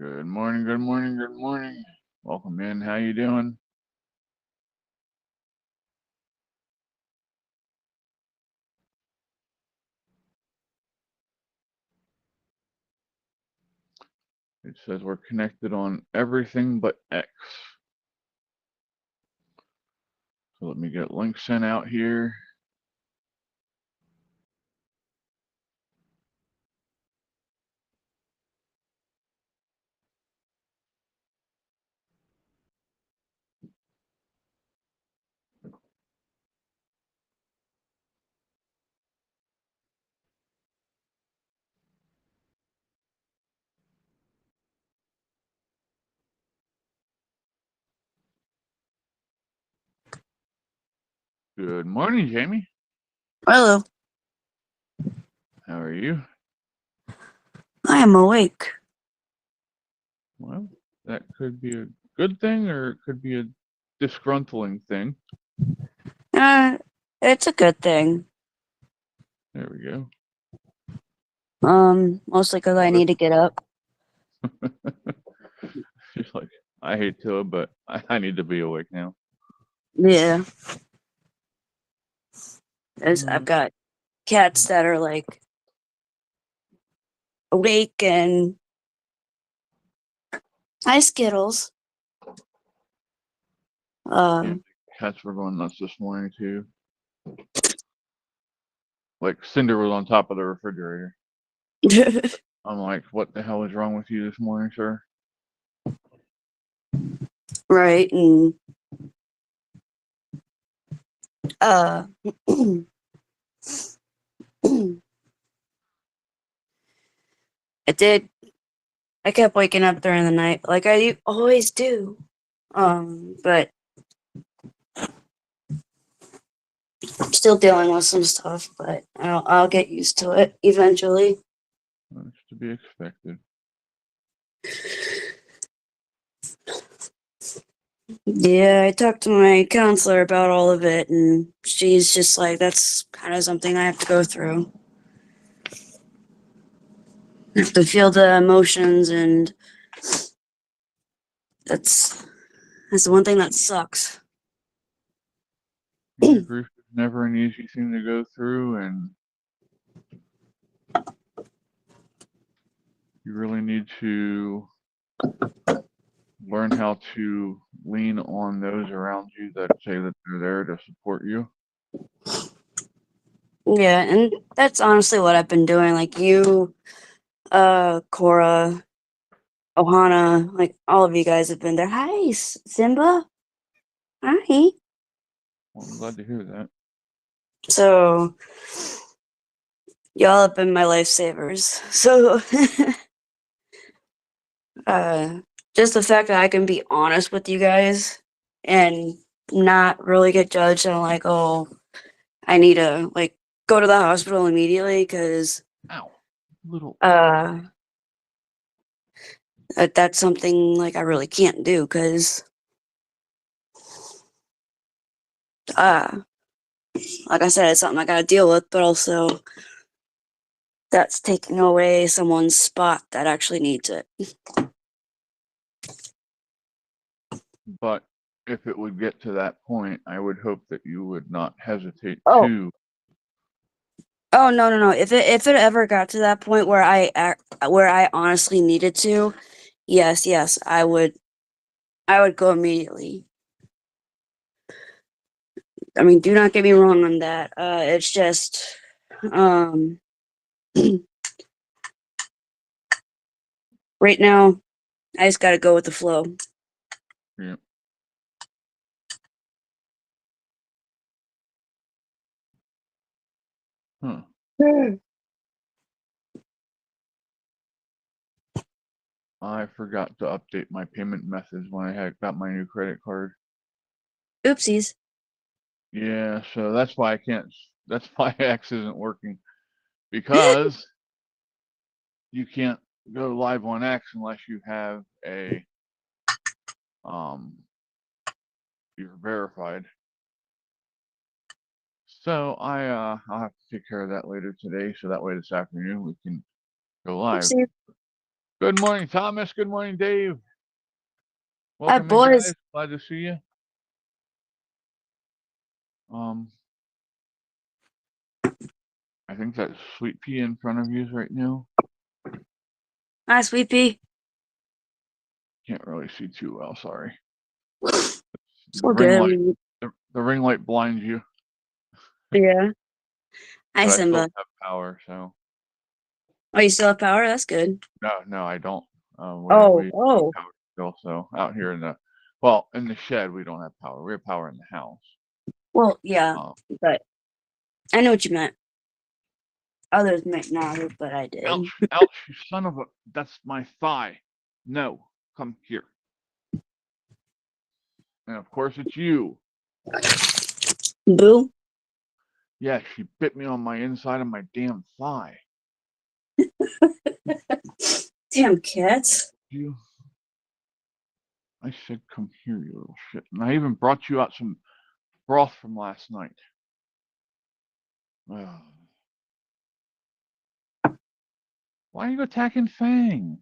Good morning, good morning, good morning. Welcome in. How you doing? It says we're connected on everything but X. So let me get links sent out here. Good morning, Jamie. Hello, How are you? I am awake. Well, that could be a good thing or it could be a disgruntling thing. Uh, it's a good thing. There we go. Mostly because I need to get up. She's like, I hate to, but I need to be awake now. Yeah, as I've got cats that are like awake and hi Skittles. Yeah, cats were going nuts this morning too. Like Cinder was on top of the refrigerator. I'm like, what the hell is wrong with you this morning, sir? right, and uh, I did. I kept waking up during the night, like I always do. But I'm still dealing with some stuff. But I'll get used to it eventually. That's to be expected. Yeah, I talked to my counselor about all of it, and she's just like, that's kind of something I have to go through. I have to feel the emotions, and that's the one thing that sucks. Yeah, grief is never an easy thing to go through, and you really need to learn how to lean on those around you that say that they're there to support you. Yeah, and that's honestly what I've been doing. Like you, Cora, Ohana, like all of you guys have been there. Hi, Simba. Hi. Well, I'm glad to hear that. So, y'all have been my lifesavers. So, just the fact that I can be honest with you guys and not really get judged and like, oh, I need to like go to the hospital immediately because Ow, little. that's something like I really can't do because uh like I said, it's something I gotta deal with, but also that's taking away someone's spot that actually needs it. But if it would get to that point, I would hope that you would not hesitate Oh, to. oh no. If it ever got to that point where where I honestly needed to, yes, I would go immediately. I mean, do not get me wrong on that. It's just um right now I just gotta go with the flow. Yeah. Huh. I forgot to update my payment methods when I had got my new credit card. Oopsies. Yeah, so that's why I can't. That's why X isn't working because you can't go live on X unless you have a you're verified. So I'll have to take care of that later today, so that way this afternoon we can go live. Oopsies. Good morning, Thomas. Good morning, Dave. Hi, Welcome in, boys. guys. Glad to see you. I think that Sweet Pea in front of you is right now. Hi, Sweet Pea. Can't really see too well. Sorry. So The ring good. light. The ring light blinds you. Yeah. Hi, But I still Simba. have power, so Oh, you still have power? That's good. no, I don't. We Oh, have oh. power still. So out here in the in the shed we don't have power. We have power in the house. Well, yeah, Um, but I know what you meant. Others might not have, but I did. ouch! Ouch! You son of a! That's my thigh. No, come here. And of course it's you. Boo. Yeah, she bit me on my inside of my damn thigh. Damn cats. You. I said, come here, you little shit. And I even brought you out some broth from last night. Ugh. Why are you attacking Fang?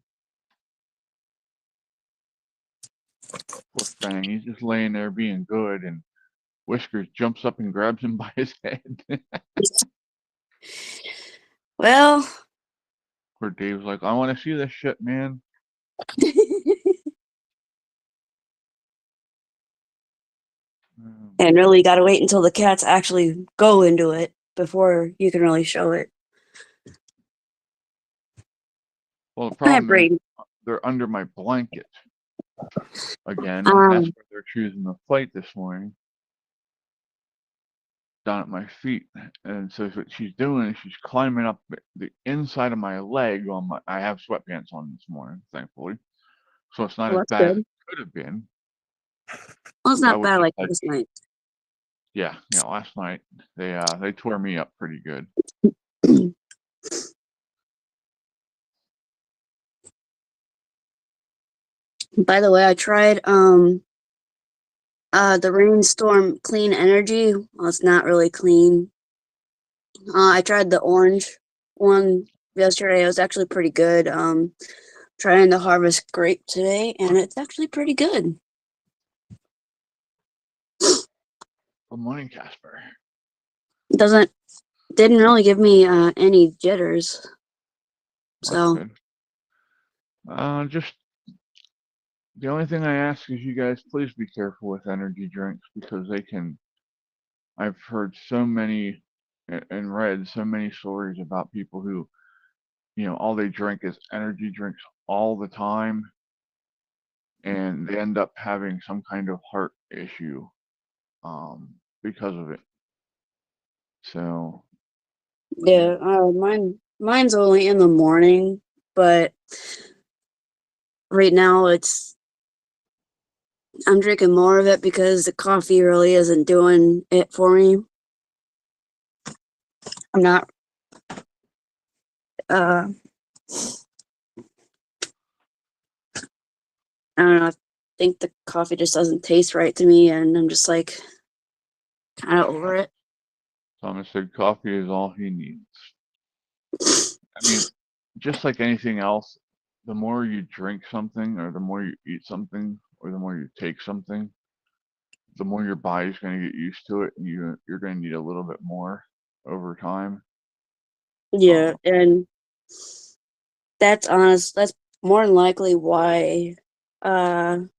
Poor Fang. He's just laying there being good, and Whiskers jumps up and grabs him by his head. Well, Poor Dave's like, I want to see this shit, man. and really got to wait until the cats actually go into it before you can really show it. Well, the Hi, problem is Brady. they're under my blanket again. That's where they're choosing to fight this morning. Down at my feet, and so what she's doing is she's climbing up the inside of my leg on my. I have sweatpants on this morning, thankfully, so it's not Well, as that's bad as good. it could have been. Well, it's I not would bad just like like, last night. yeah, last night they tore me up pretty good. By the way, I tried the Rainstorm Clean Energy. Well, it's not really clean. I tried the orange one yesterday. It was actually pretty good. Trying the Harvest Grape today, and it's actually pretty good. Good morning, Casper. Didn't really give me any jitters. That's So good. Just the only thing I ask is you guys please be careful with energy drinks because they can. I've heard so many and read so many stories about people who, all they drink is energy drinks all the time, and they end up having some kind of heart issue because of it. So, yeah, mine's only in the morning, but right now I'm drinking more of it because the coffee really isn't doing it for me. I'm not I don't know, I think the coffee just doesn't taste right to me, and I'm just like kind of over it. Thomas said coffee is all he needs. I mean, just like anything else, the more you drink something, or the more you eat something, or the more you take something, the more your body's going to get used to it, and you're going to need a little bit more over time. Yeah, and that's honest. That's more than likely why I'm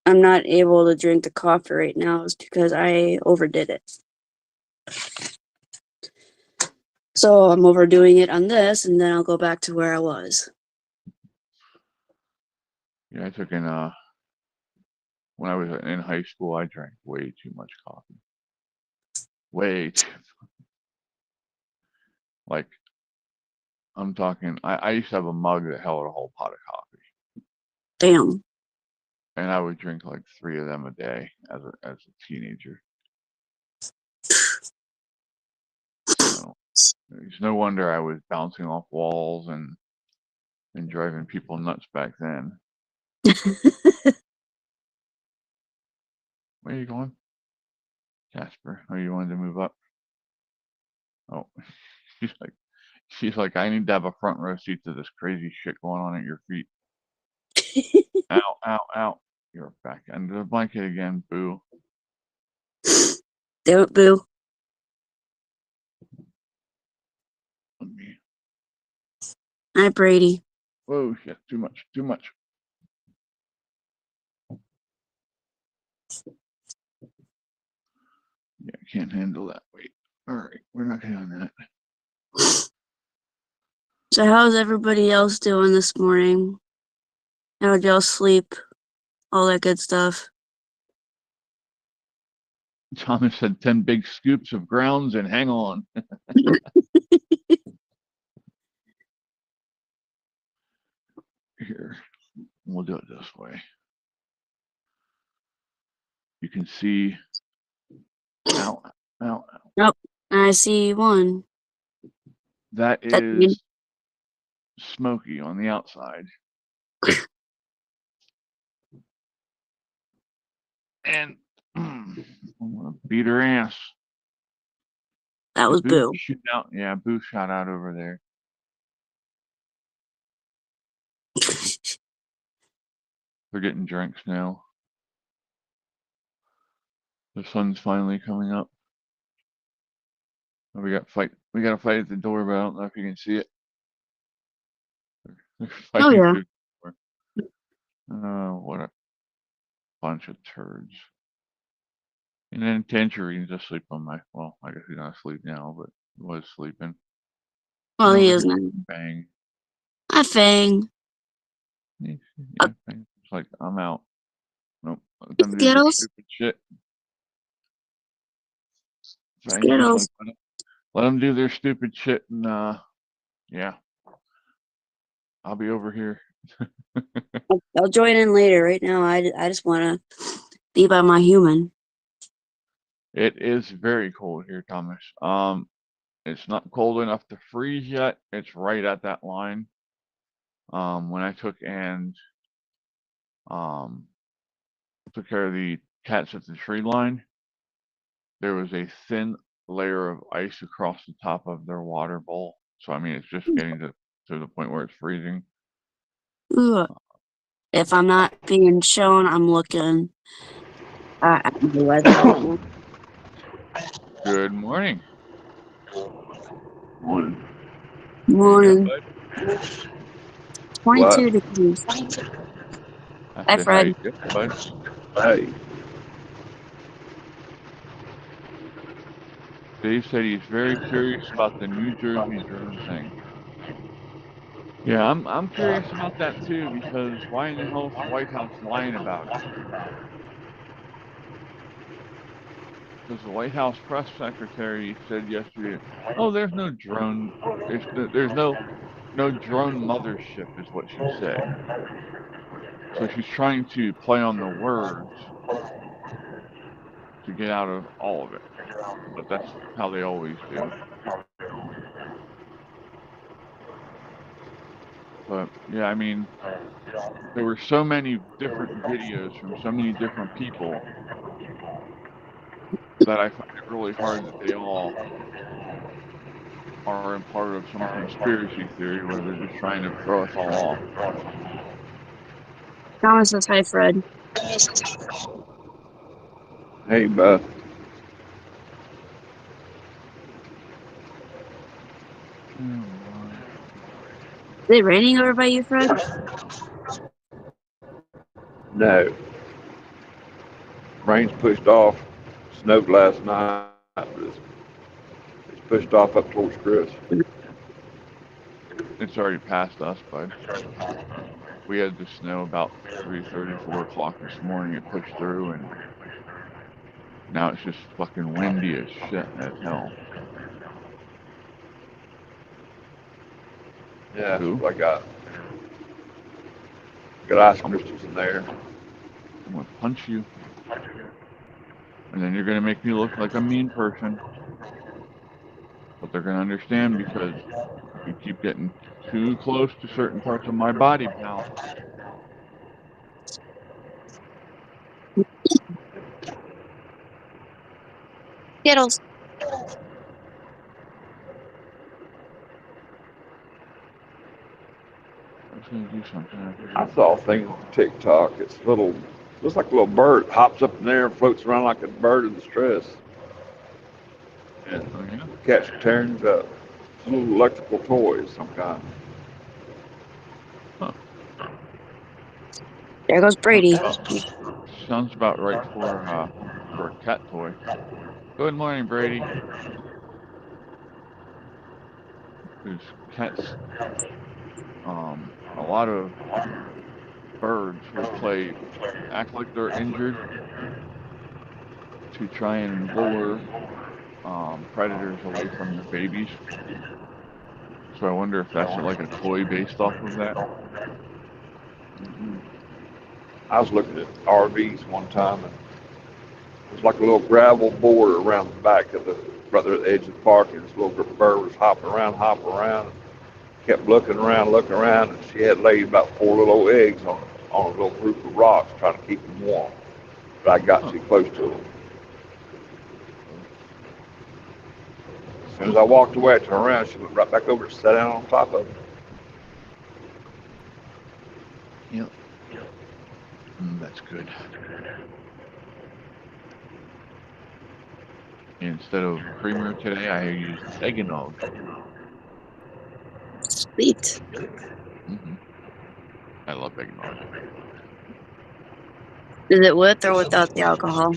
not able to drink the coffee right now is because I overdid it. So I'm overdoing it on this, and then I'll go back to where I was. Yeah, I took in when I was in high school, I drank way too much coffee. Way too. Like I'm talking, I used to have a mug that held a whole pot of coffee, Damn. and I would drink like 3 of them a day as a teenager. So it's no wonder I was bouncing off walls and driving people nuts back then. Where are you going, Casper? Oh, you wanted to move up? Oh, she's like, She's like, I need to have a front row seat to this crazy shit going on at your feet. Ow, ow, ow. You're back under the blanket again, boo. Do it, boo. Let me. Hi, Brady. Whoa, shit, too much, too much. Yeah, I can't handle that. Wait. All right, we're not doing that. So how's everybody else doing this morning? How'd y'all sleep? All that good stuff. Thomas said 10 big scoops of grounds and hang on. Here, we'll do it this way. You can see. Ow, ow, ow. Nope. I see one. That That's me. is Smokey on the outside. And I'm gonna beat her ass. That was Boo Boo. shoot out. Yeah, Boo shot out over there. They're getting drinks now. The sun's finally coming up. We got a fight at the door, but I don't know if you can see it. They're Oh fighting yeah. through the door. What a bunch of turds. And then Tangerine's asleep on my, well, I guess he's not asleep now, but he was sleeping. Well, And he over is here, now. Bang. Hi, Fang. Yeah, Bang. It's like, I'm out. Nope. Let them do their Skittles. stupid shit. Bang's just Skittles. like, let them do their stupid shit, and yeah, I'll be over here. I'll join in later. Right now, I just want to be by my human. It is very cold here, Thomas. It's not cold enough to freeze yet. It's right at that line. When I took and took care of the cats at the tree line, there was a thin layer of ice across the top of their water bowl. So I mean, it's just getting to the point where it's freezing. Ooh. If I'm not being shown, I'm looking at the weather right now. Good morning. Morning. Morning. Bud. 22 degrees. I Hi, said, how you Fred. doing, bud? Hey, Dave said he's very curious about the New Jersey drone thing. Yeah, I'm curious about that too, because why in the hell is the White House lying about it? Because the White House press secretary said yesterday, "Oh, there's no drone. There's no drone mothership," is what she said. So she's trying to play on the words to get out of all of it, but that's how they always do. But yeah, I mean, there were so many different videos from so many different people that I find it really hard that they all are in part of some conspiracy theory where they're just trying to throw us all off. Thomas says, hi, Fred. hey, Beth. Oh my. Is it raining over by you, Fred? No, rain's pushed off. Snowed last night, but it's pushed off up towards Chris. It's already past us, bud. We had the snow about 3:30, 4 o'clock this morning. It pushed through, and now it's just fucking windy as shit as hell. Yeah, Who? so I got ice crystals in there. I'm gonna punch you, and then you're gonna make me look like a mean person. But they're gonna understand because you keep getting too close to certain parts of my body, pal. Skittles. was gonna do something. I I forgot. saw a thing on TikTok. It's little, looks like a little bird hops up in there and floats around like a bird in distress. And Oh yeah. the cat's tearing it up. It's a little electrical toy of some kind. Huh. There goes Brady. Sounds about right for a cat toy. Good morning, Brady. Because cats, a lot of birds will act like they're injured to try and lure predators away from their babies. So I wonder if that's like a toy based off of that. I was looking at RVs one time, and it was like a little gravel border around the back of the, rather at the edge of the park, and this little bird was hopping around, and kept looking around, and she had laid about 4 little eggs on a little group of rocks, trying to keep them warm. But I got too close to them. As soon as I walked away, I turned around, she went right back over and sat down on top of it. Yep. That's good. Instead of creamer today, I used eggnog. Sweet. I love eggnog. Is it with or without the alcohol?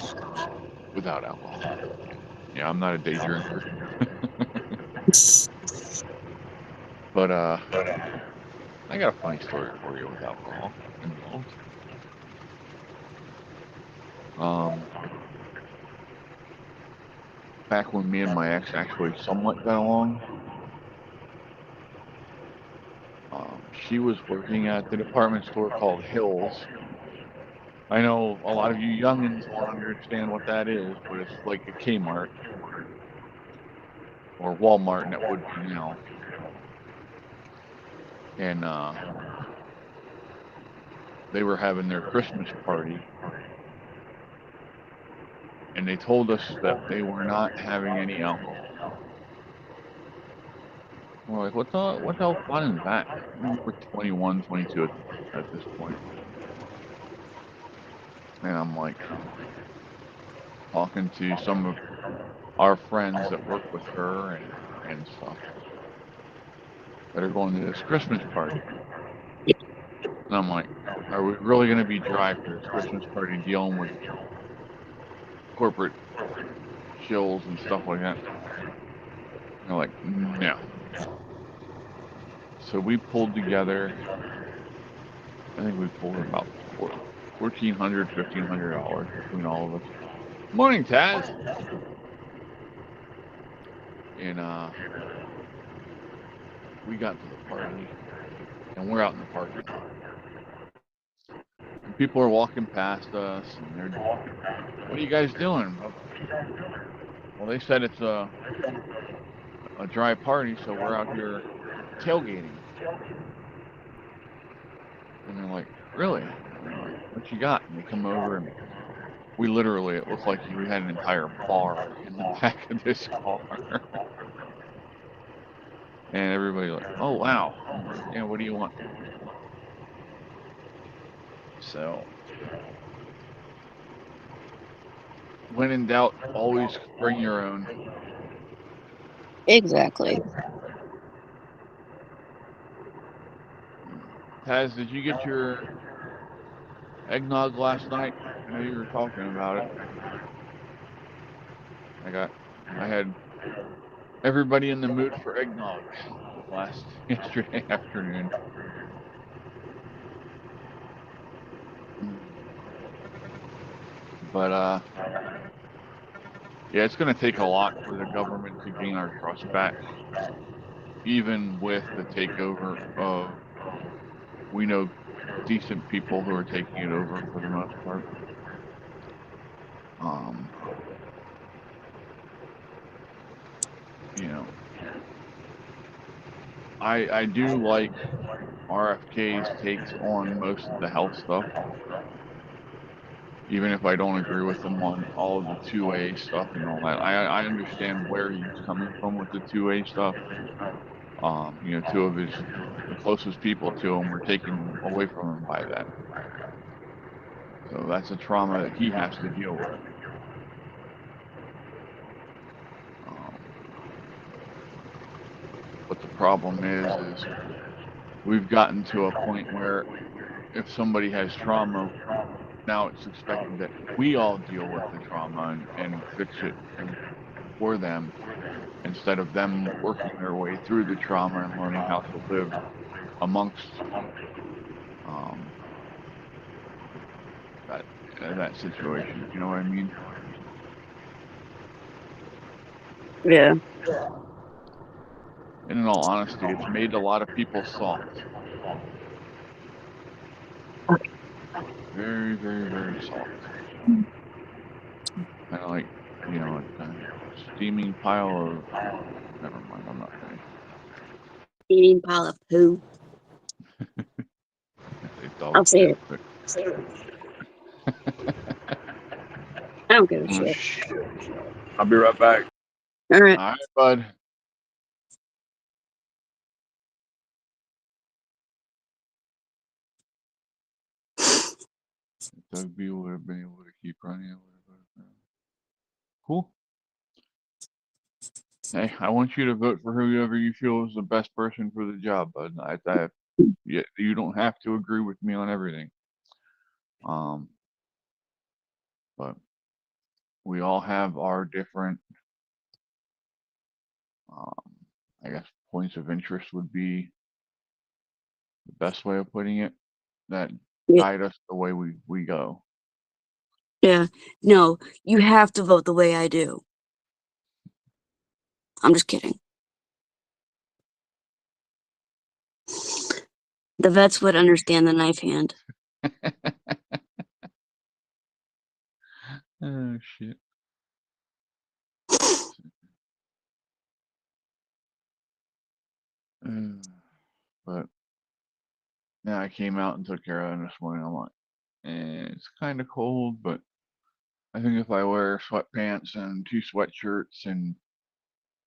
Without alcohol. Yeah, I'm not a day drinker. But I got a funny story for you with alcohol involved. Back when me and my ex actually somewhat got along, she was working at the department store called Hills. I know a lot of you youngins won't understand what that is, but it's like a Kmart or Walmart, and it would be now. And they were having their Christmas party, and they told us that they were not having any alcohol. We're like, what the hell fun is that? We're 21, 22 at this point. And I'm like, talking to some of our friends that work with her and stuff that are going to this Christmas party. And I'm like, are we really going to be dry for this Christmas party dealing with corporate shills and stuff like that? And they're like, no. So we pulled together, I think we pulled about $1,400, $1,500 between all of us. Morning, Taz. And we got to the party, and we're out in the parking lot. And people are walking past us, and they're, what are you guys doing? Well, they said it's a dry party, so we're out here tailgating. And they're like, really? And I'm like, what you got? And they come over, and we literally, it looked like we had an entire bar in the back of this car. And everybody like, oh wow, yeah, what do you want? So, when in doubt, always bring your own. Exactly. Taz, did you get your eggnog last night? I know you were talking about it. I had everybody in the mood for eggnog yesterday afternoon. But yeah, it's going to take a lot for the government to gain our trust back, even with the takeover of, we know, decent people who are taking it over for the most part. You know, I do like RFK's takes on most of the health stuff, even if I don't agree with him on all of the 2A stuff and all that. I understand where he's coming from with the 2A stuff. You know, two of the closest people to him were taken away from him by that. So that's a trauma that he has to deal with. But the problem is we've gotten to a point where if somebody has trauma, now it's expected that we all deal with the trauma and fix it for them, instead of them working their way through the trauma and learning how to live amongst that situation. You know what I mean? Yeah. And in all honesty, it's made a lot of people soft. Very, very, very soft. Kind of like, you know, a steaming pile of. Never mind, I'm not finished. Eating pile of poo. They dog I'll say shit, it. but I don't give a Oh, shit. shit. I'll be right back. All right. all right, bud. Doug B would have been able to keep running. Cool. Hey, I want you to vote for whoever you feel is the best person for the job, bud. You don't have to agree with me on everything. But we all have our different, I guess, points of interest would be the best way of putting it, that Yeah. guide us the way we go. Yeah. No, you have to vote the way I do. I'm just kidding. The vets would understand the knife hand. Oh shit. But yeah, I came out and took care of it this morning. I'm like, it's kind of cold, but I think if I wear sweatpants and 2 sweatshirts and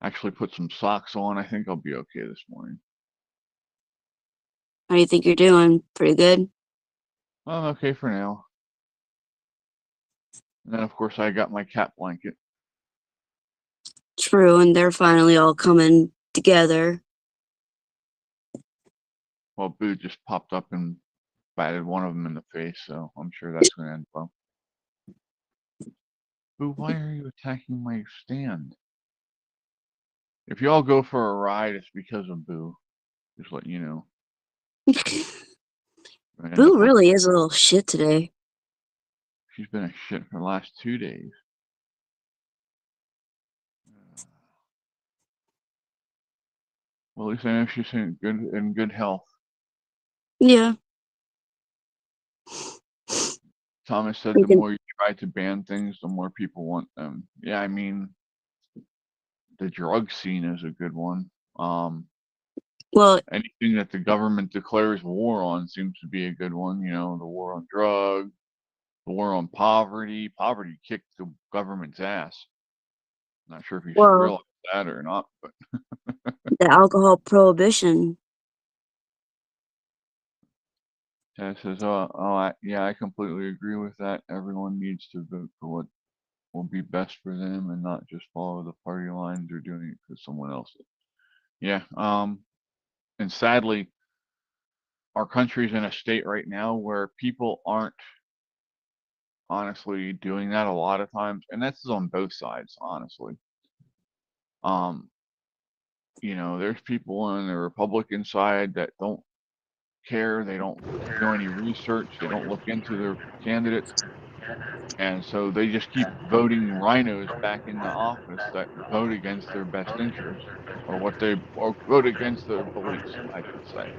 actually put some socks on, I think I'll be okay this morning. How do you think you're doing? Pretty good? I'm okay for now. And then, of course, I got my cat blanket. True, and they're finally all coming together. Well, Boo just popped up and batted one of them in the face, so I'm sure that's going to end well. Boo, why are you attacking my stand? If y'all go for a ride, it's because of Boo. Just letting you know. Boo really is a little shit today. She's been a shit for the last 2 days. Well, at least I know she's in good health. Yeah. Thomas said the more you try to ban things, the more people want them. Yeah, I mean, the drug scene is a good one. Well, anything that the government declares war on seems to be a good one. You know, the war on drugs, the war on poverty. Poverty kicked the government's ass. Not sure if you realize that or not, but the alcohol prohibition. Ted says, yeah, I completely agree with that. Everyone needs to vote for what will be best for them and not just follow the party lines or doing it because someone else is. Yeah. And sadly, our country's in a state right now where people aren't honestly doing that a lot of times, and that's on both sides, honestly. You know, there's people on the Republican side that don't care, they don't do any research, they don't look into their candidates, and so they just keep voting rhinos back in the office that vote against their best interest, or vote against their beliefs, I should say.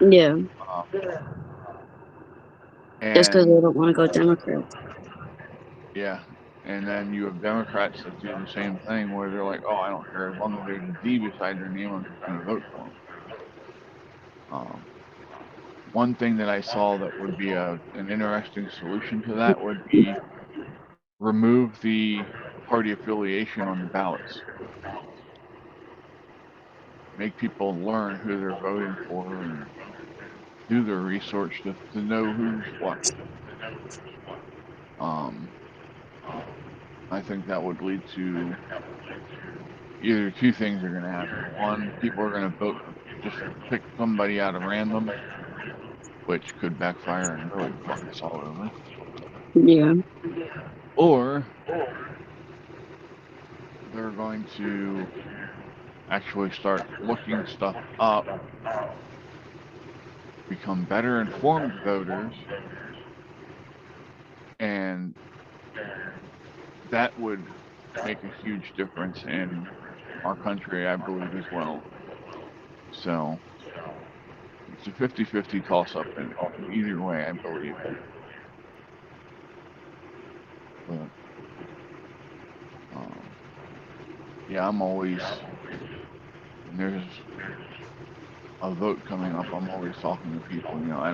Yeah. Just because they And don't want to go Democrat. yeah, and then you have Democrats that do the same thing where they're like, oh, I don't care, as long as there's a D beside their name, I'm just going to vote for them. One thing that I saw that would be an interesting solution to that would be remove the party affiliation on the ballots. make people learn who they're voting for and do their research to know who's what. I think that would lead to either two things are going to happen. One, people are going to vote for just pick somebody out of random, which could backfire and really fuck us all over. Yeah. Or they're going to actually start looking stuff up, become better informed voters, and that would make a huge difference in our country, I believe, as well. So it's a 50-50 toss-up in either way, I believe. But yeah, I'm always, when there's a vote coming up, I'm always talking to people. You know, I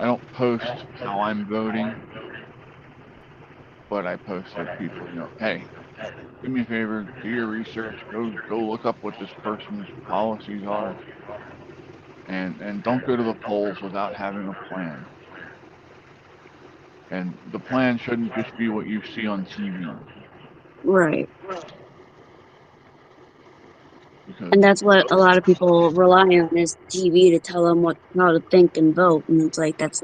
don't post how I'm voting, but I post with people. You know, hey, do me a favor, do your research, go look up what this person's policies are, and don't go to the polls without having a plan. And the plan shouldn't just be what you see on TV. Right. Because And that's what a lot of people rely on is TV to tell them how to think and vote. And it's like, that's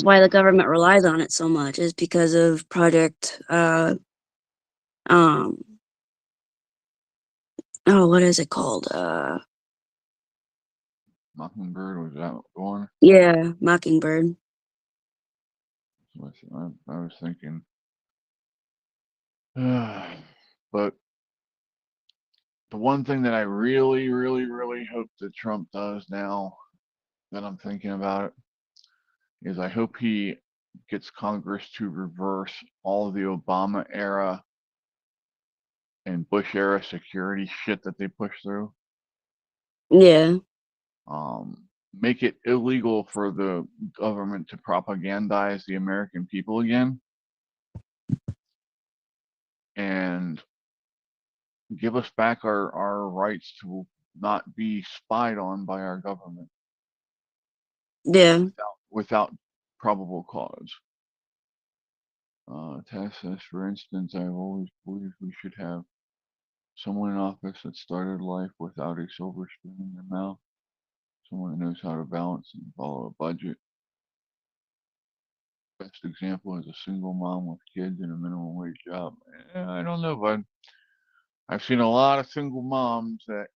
why the government relies on it so much, is because of um, what is it called? Mockingbird, was that one? Yeah, Mockingbird. I was thinking. But the one thing that I really, really, really hope that Trump does now that I'm thinking about it is I hope he gets Congress to reverse all of the Obama era and Bush era security shit that they pushed through. Yeah. Make it illegal for the government to propagandize the American people again, and give us back our rights to not be spied on by our government Yeah. without probable cause. Texas, for instance, I've always believed we should have someone in office that started life without a silver spoon in their mouth, someone that knows how to balance and follow a budget. Best example is a single mom with kids and a minimum wage job. I don't know, bud. I've seen a lot of single moms that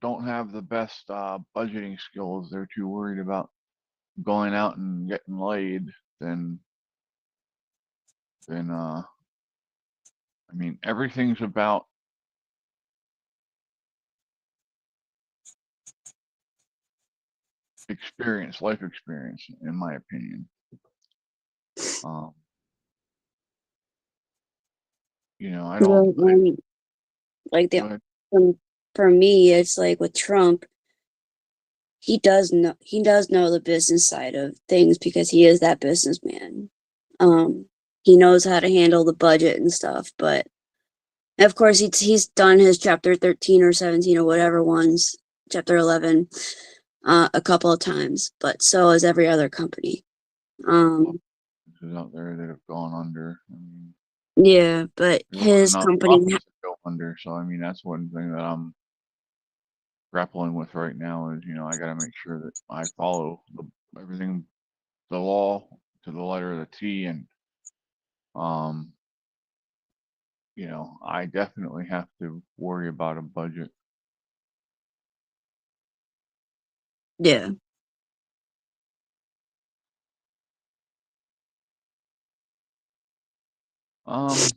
don't have the best budgeting skills. They're too worried about going out and getting laid than I mean, everything's about experience, life experience, in my opinion. Um, you know, I don't. Yeah, and like Go ahead. for me, it's like with Trump, he does know the business side of things because he is that businessman. Um, he knows how to handle the budget and stuff, but of course he's done his chapter 13 or 17 or whatever ones, chapter 11, a couple of times, but so has every other company. Um, Businesses out there that have gone under. I mean, yeah, but there's not his enough company, profits to go under. So I mean, that's one thing that I'm grappling with right now is, you know, I got to make sure that I follow everything, the law to the letter of the T, and um, you know, I definitely have to worry about a budget. yeah, Um,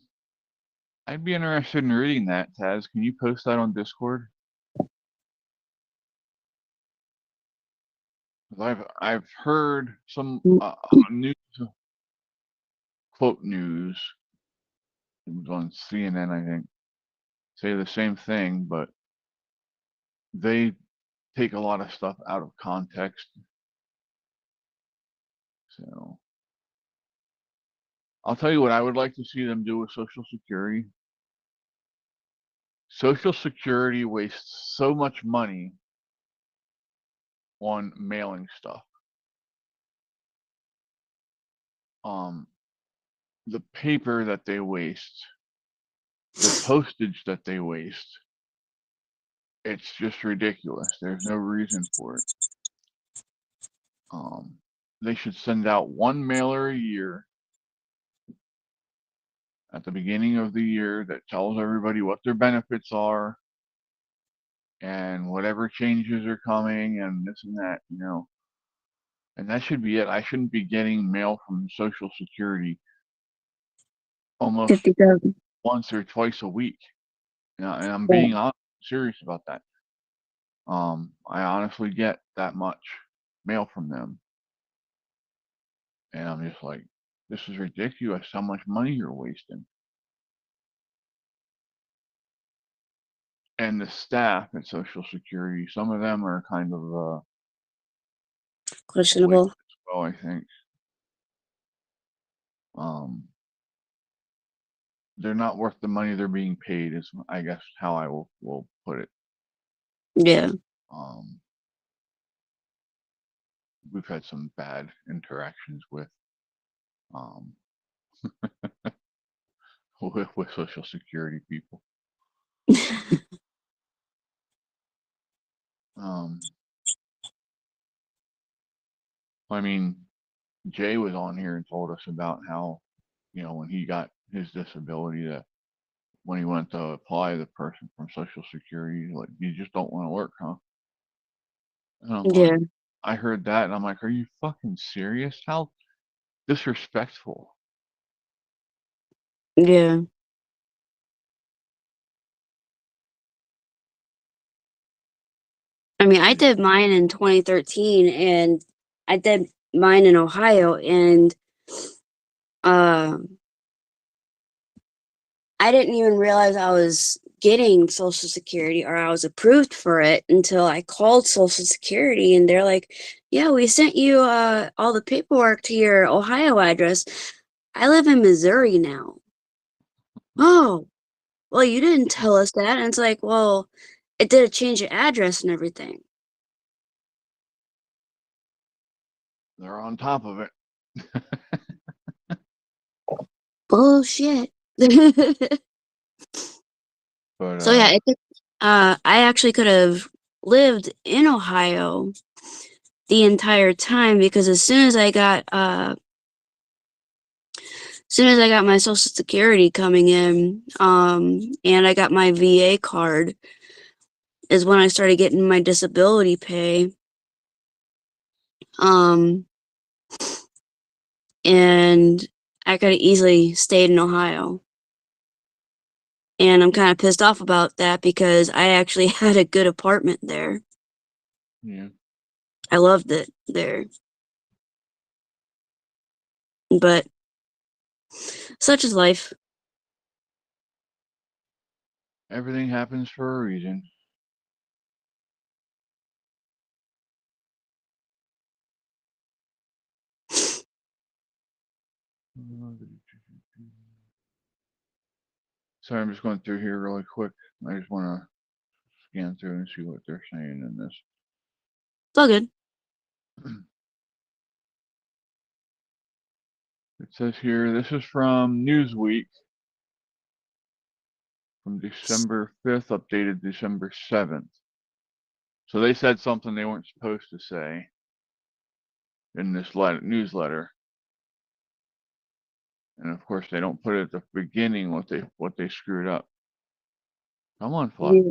I'd be interested in reading that, Taz. Can you post that on Discord? 'Cause I've heard some news, quote news, it was on CNN, I think, say the same thing, but they take a lot of stuff out of context. So I'll tell you what I would like to see them do with Social Security. Social Security wastes so much money on mailing stuff. The paper that they waste, the postage that they waste, it's just ridiculous. There's no reason for it. They should send out one mailer a year at the beginning of the year that tells everybody what their benefits are and whatever changes are coming and this and that, you know. And that should be it. I shouldn't be getting mail from Social Security almost 50,000. once or twice a week. You know, and I'm Yeah. being serious about that. I honestly get that much mail from them. And I'm just like, this is ridiculous how much money you're wasting. And the staff at Social Security, some of them are kind of Questionable. as well, I think. They're not worth the money they're being paid, is I guess how I will put it. Yeah. We've had some bad interactions with with Social Security people. I mean, Jay was on here and told us about how, you know, when he got his disability, that when he went to apply, the person from Social Security, like, you just don't want to work, huh? And I'm Yeah. like, I heard that and I'm like, are you fucking serious? How disrespectful. Yeah. I mean, I did mine in 2013 and I did mine in Ohio, and I didn't even realize I was getting Social Security or I was approved for it until I called Social Security and they're like, yeah, we sent you all the paperwork to your Ohio address. I live in Missouri now. Oh, well, you didn't tell us that. And it's like, well, it did a change of address and everything. They're on top of it. Bullshit. But So yeah, I actually could have lived in Ohio the entire time, because as soon as I got my Social Security coming in, and I got my VA card, is when I started getting my disability pay. And I could have easily stayed in Ohio. And I'm kind of pissed off about that because I actually had a good apartment there. yeah. I loved it there. But such is life. Everything happens for a reason. Sorry, I'm just going through here really quick. I just want to scan through and see what they're saying in this. It's all good. It says here, this is from Newsweek from December 5th, updated December 7th. So they said something they weren't supposed to say in this newsletter. And of course, they don't put it at the beginning what they screwed up. Come on, Fluff. Yeah.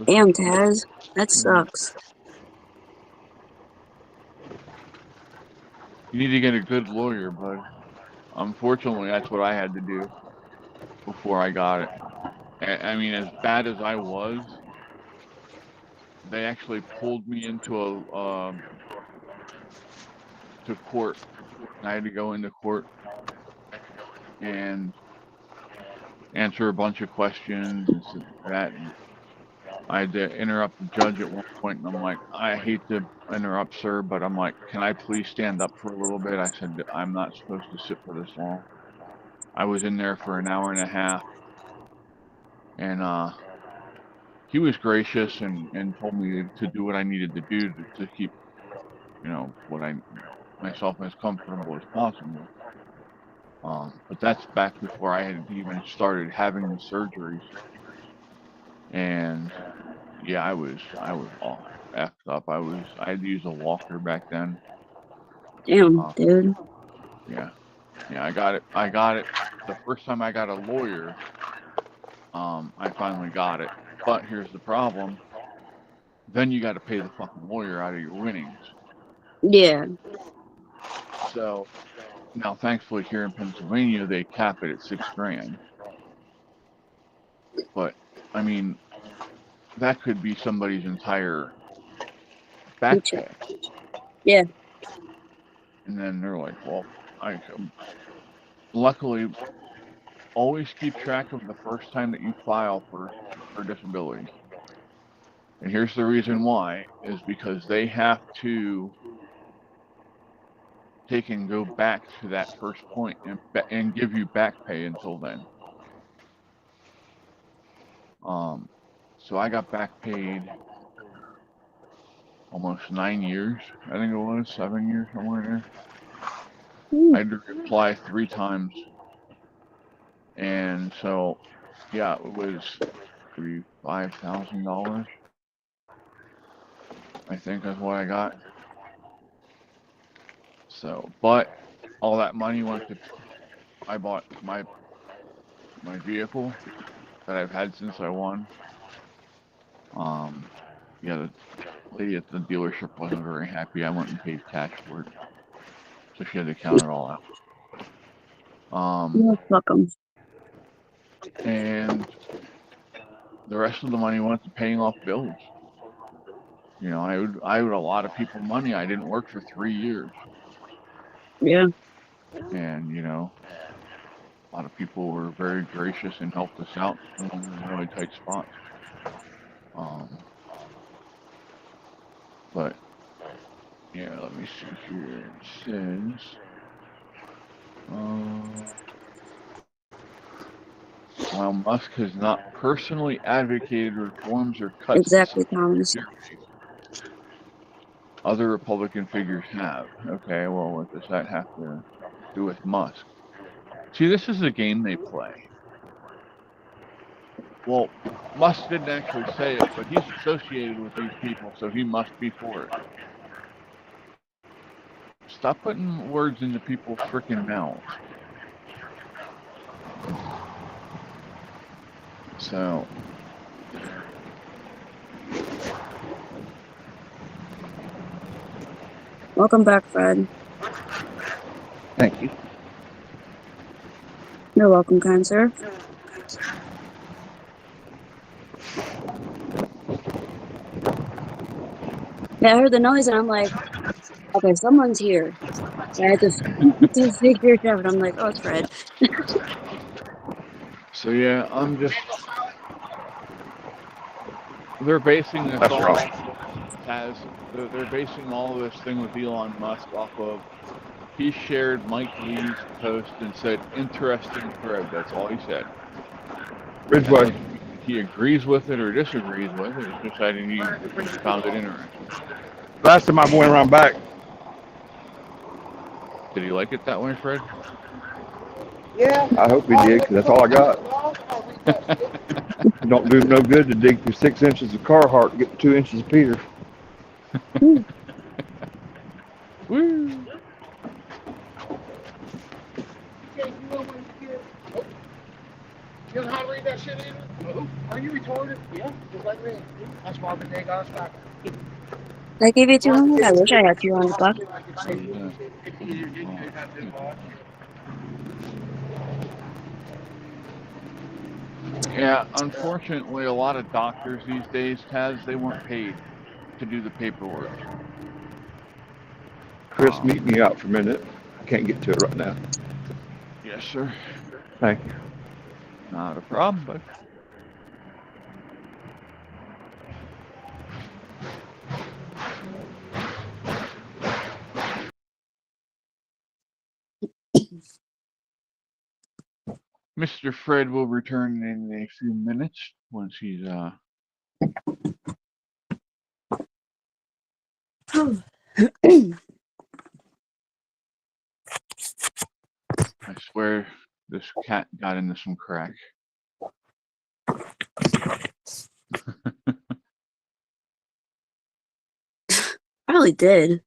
Damn, Taz. That sucks. You need to get a good lawyer, bud. Unfortunately, that's what I had to do before I got it. I mean, as bad as I was, they actually pulled me into to court. I had to go into court and answer a bunch of questions and that. I had to interrupt the judge at one point, and I'm like, I hate to interrupt, sir, but I'm like, can I please stand up for a little bit? I said, I'm not supposed to sit for this long. I was in there for an hour and a half, and he was gracious and told me to do what I needed to do to keep, myself as comfortable as possible. But that's back before I had even started having the surgeries. And yeah, I was all effed up. I had to use a walker back then. Damn, dude. Yeah, I got it. The first time I got a lawyer, I finally got it. But here's the problem. Then you got to pay the fucking lawyer out of your winnings. Yeah. So now, thankfully, here in Pennsylvania, they cap it at $6,000. But I mean, that could be somebody's entire back pay. Yeah. And then they're like, well, luckily, always keep track of the first time that you file for disability. And here's the reason why, is because they have to take and go back to that first point and give you back pay until then. So I got back paid almost 9 years, I think it was, 7 years, somewhere in there. I had to apply 3 times. And so, yeah, it was $5,000, I think is what I got. So, but all that money went to, I bought my vehicle that I've had since I won. Yeah, the lady at the dealership wasn't very happy. I went and paid cash for it, so she had to count it all out. Yeah, fuck 'em. And the rest of the money went to paying off bills. You know, I owed a lot of people money. I didn't work for 3 years. Yeah. And, you know, a lot of people were very gracious and helped us out in really tight spots. But, yeah, let me see here. It says, while Musk has not personally advocated reforms or cuts Exactly, Thomas. other Republican figures have. Okay, well, what does that have to do with Musk? See, this is a game they play. Well, Musk didn't actually say it, but he's associated with these people, so he must be for it. Stop putting words into people's freaking mouths. So, Welcome back, Fred. thank you. You're welcome, kind sir. Yeah, I heard the noise and I'm like, okay, someone's here. So I had to figure it out. I'm like, oh, it's Fred. So yeah, I'm just. They're basing this That's all right. they're basing all of this thing with Elon Musk off of. He shared Mike Lee's post and said, "Interesting thread." That's all he said. Ridgeway. He agrees with it or disagrees with it. It's just I didn't even found it interesting. Last time I went around back. Did he like it that way, Fred? Yeah. I hope he did, because that's all I got. It don't do no good to dig through 6 inches of Carhartt and get 2 inches of Peter. Woo! You know how to read that shit either? Are you retarded? Yeah, just like me. That's why I've been there, guys. Back. I gave you 200. I wish I had 200 bucks. Yeah, unfortunately, a lot of doctors these days, Taz, they weren't paid to do the paperwork. Chris, meet me out for a minute. I can't get to it right now. Yes, sir. Thank you. Not a problem, but Mr. Fred will return in a few minutes once he's I swear this cat got into some crack. Probably did.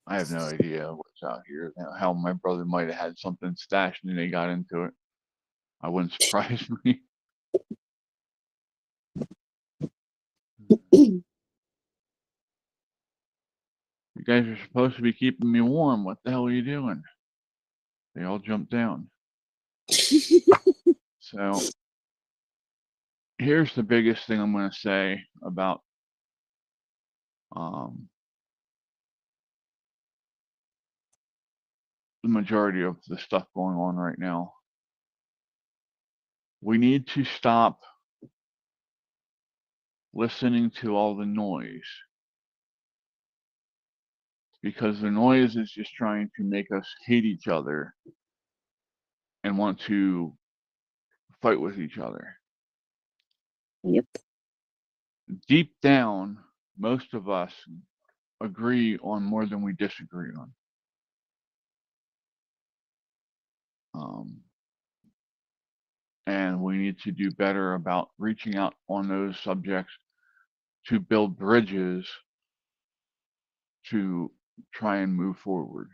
I have no idea what's out here. How my brother might have had something stashed and they got into it. I wouldn't surprise me. You guys are supposed to be keeping me warm. What the hell are you doing? They all jumped down. So here's the biggest thing I'm going to say about the majority of the stuff going on right now. We need to stop listening to all the noise, because the noise is just trying to make us hate each other and want to fight with each other. Yep. Deep down, most of us agree on more than we disagree on. And we need to do better about reaching out on those subjects to build bridges to try and move forward.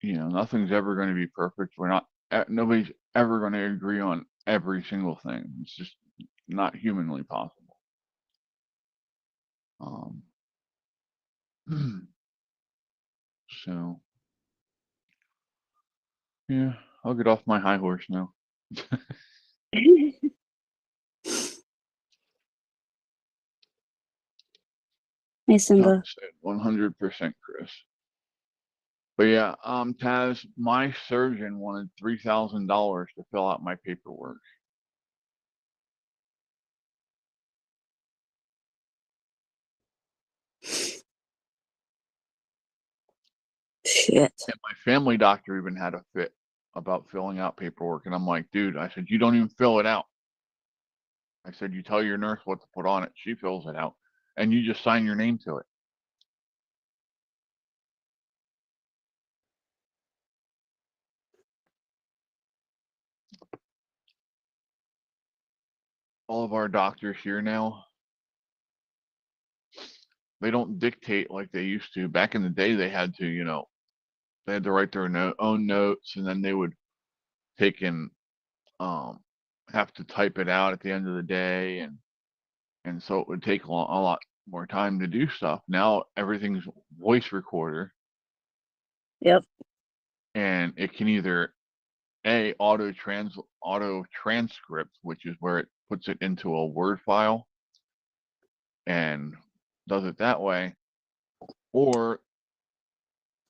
You know, nothing's ever going to be perfect. Nobody's ever going to agree on every single thing. It's just not humanly possible. So, yeah, I'll get off my high horse now. Hey, Simba. 100%, Chris. But yeah, Taz, my surgeon wanted $3,000 to fill out my paperwork. Shit. And my family doctor even had a fit about filling out paperwork. And I'm like, dude, I said, you don't even fill it out. I said, you tell your nurse what to put on it. She fills it out. And you just sign your name to it. All of our doctors here now, they don't dictate like they used to. Back in the day, they had to, you know, they had to write their own notes, and then they would take and have to type it out at the end of the day, and so it would take a lot more time to do stuff. Now everything's voice recorder. Yep. And it can either auto transcript, which is where it puts it into a Word file and does it that way, or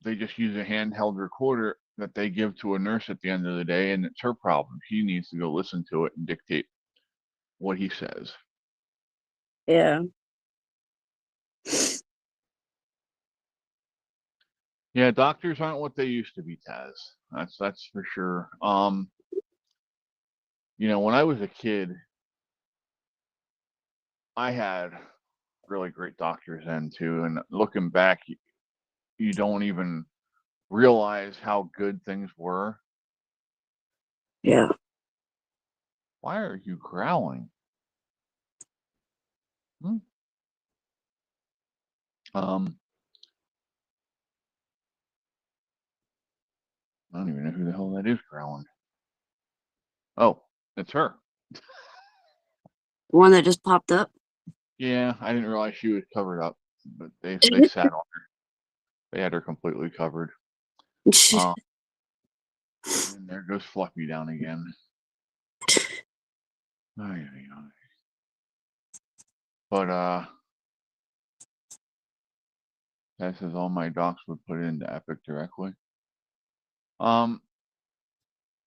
they just use a handheld recorder that they give to a nurse at the end of the day, and it's her problem. She needs to go listen to it and dictate what he says. Yeah. Yeah, doctors aren't what they used to be, Taz. That's for sure. You know, when I was a kid, I had really great doctors then too, and looking back, you don't even realize how good things were. Yeah. Why are you growling? I don't even know who the hell that is growling. Oh, it's her. One that just popped up. Yeah, I didn't realize she was covered up, but they sat on her. They had her completely covered. And there goes Fluffy down again. But that says all my docs would put it into Epic directly.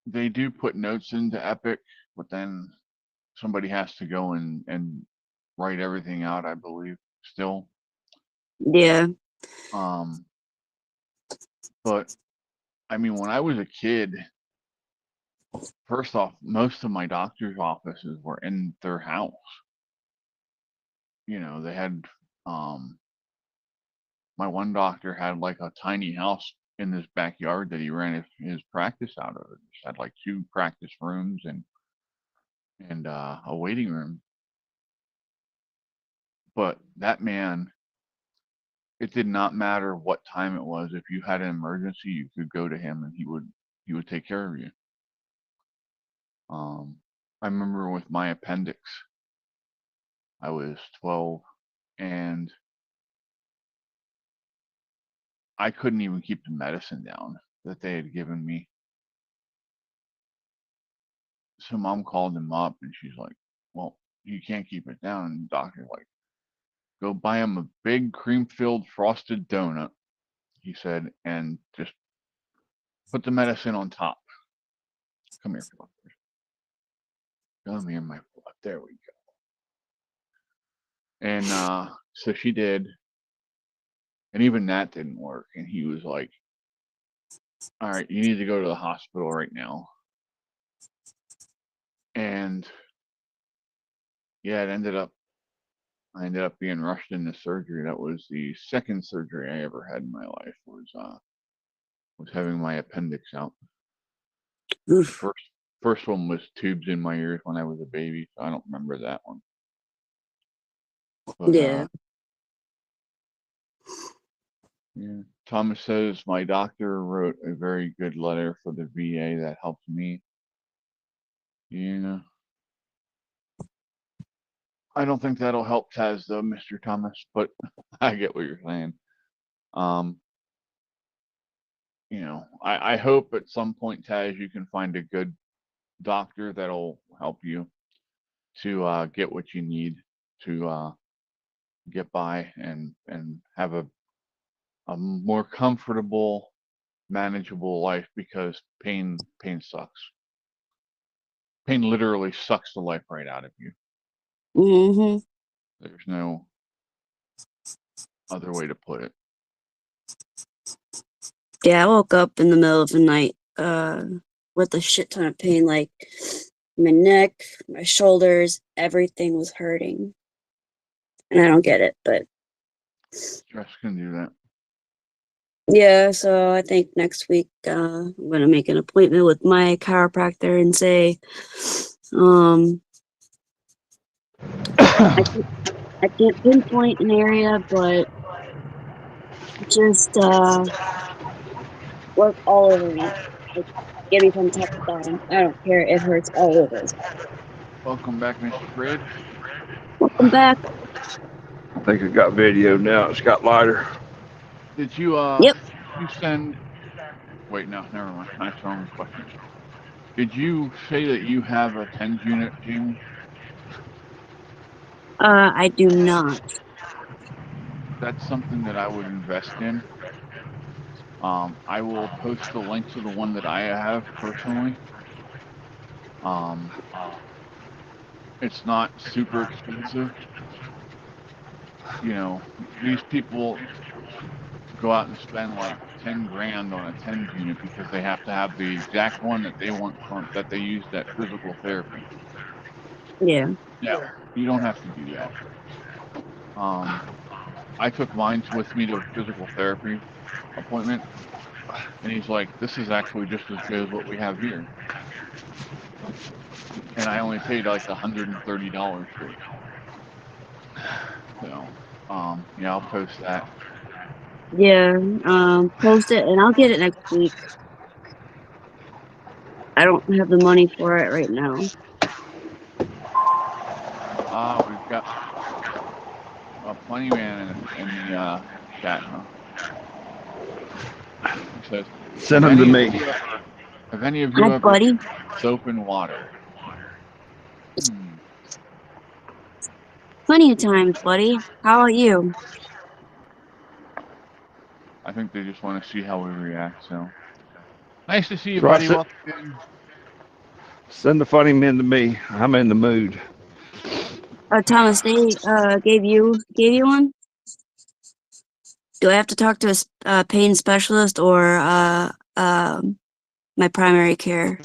They do put notes into Epic, but then somebody has to go and write everything out, I believe, still. Yeah. But I mean, when I was a kid, first off, most of my doctor's offices were in their house. You know, they had, my one doctor had like a tiny house in this backyard that he ran his practice out of. It just had like 2 practice rooms and a waiting room. But that man, it did not matter what time it was. If you had an emergency, you could go to him and he would take care of you. I remember with my appendix, I was 12 and I couldn't even keep the medicine down that they had given me. So mom called him up and she's like, well, you can't keep it down. And the doctor's like, go buy him a big cream-filled frosted donut, he said, and just put the medicine on top. Come here, Philip. Come here, my blood. There we go. And so she did. And even that didn't work. And he was like, all right, you need to go to the hospital right now. And yeah, I ended up being rushed into surgery. That was the second surgery I ever had in my life, was having my appendix out. Oof. First one was tubes in my ears when I was a baby, so I don't remember that one. But, Yeah. yeah. Thomas says my doctor wrote a very good letter for the VA that helped me. Yeah. I don't think that'll help Taz though, Mr. Thomas, but I get what you're saying. You know, I hope at some point, Taz, you can find a good doctor that'll help you to get what you need to get by and have a more comfortable, manageable life, because pain sucks. Pain literally sucks the life right out of you. Mm-hmm. There's no other way to put it. Yeah, I woke up in the middle of the night with a shit ton of pain, like my neck, my shoulders, everything was hurting. And I don't get it, but Stress can do that. yeah, so I think next week I'm gonna make an appointment with my chiropractor and say, I can't pinpoint an area, but just work all over me. Like, get me from top to bottom. I don't care. It hurts all over. Welcome back, Mr. Fred. Welcome back. I think it got video now. It's got lighter. Did you Yep. you send? Wait, no, never mind. That's the wrong question. Did you say that you have a TENS unit, Jamie? I do not. That's something that I would invest in. I will post the link to the one that I have personally. It's not super expensive. You know, these people go out and spend like 10 grand on a TENS unit because they have to have the exact one that they want that they used at physical therapy. Yeah. No, you don't have to do that. I took mine with me to a physical therapy appointment, and he's like, this is actually just as good as what we have here. And I only paid like $130 for it. So, yeah, I'll post that. Yeah. Post it and I'll get it next week. I don't have the money for it right now. We've got a Plenty Man in the chat, huh? He says, Send them to me. have any of you Hi, ever buddy. soap and water? Plenty of times, buddy. How about you? I think they just want to see how we react, so. Nice to see you, Right, buddy. so- Welcome in. Send the funny men to me. I'm in the mood. Thomas, they gave you one? do I have to talk to a pain specialist or my primary care?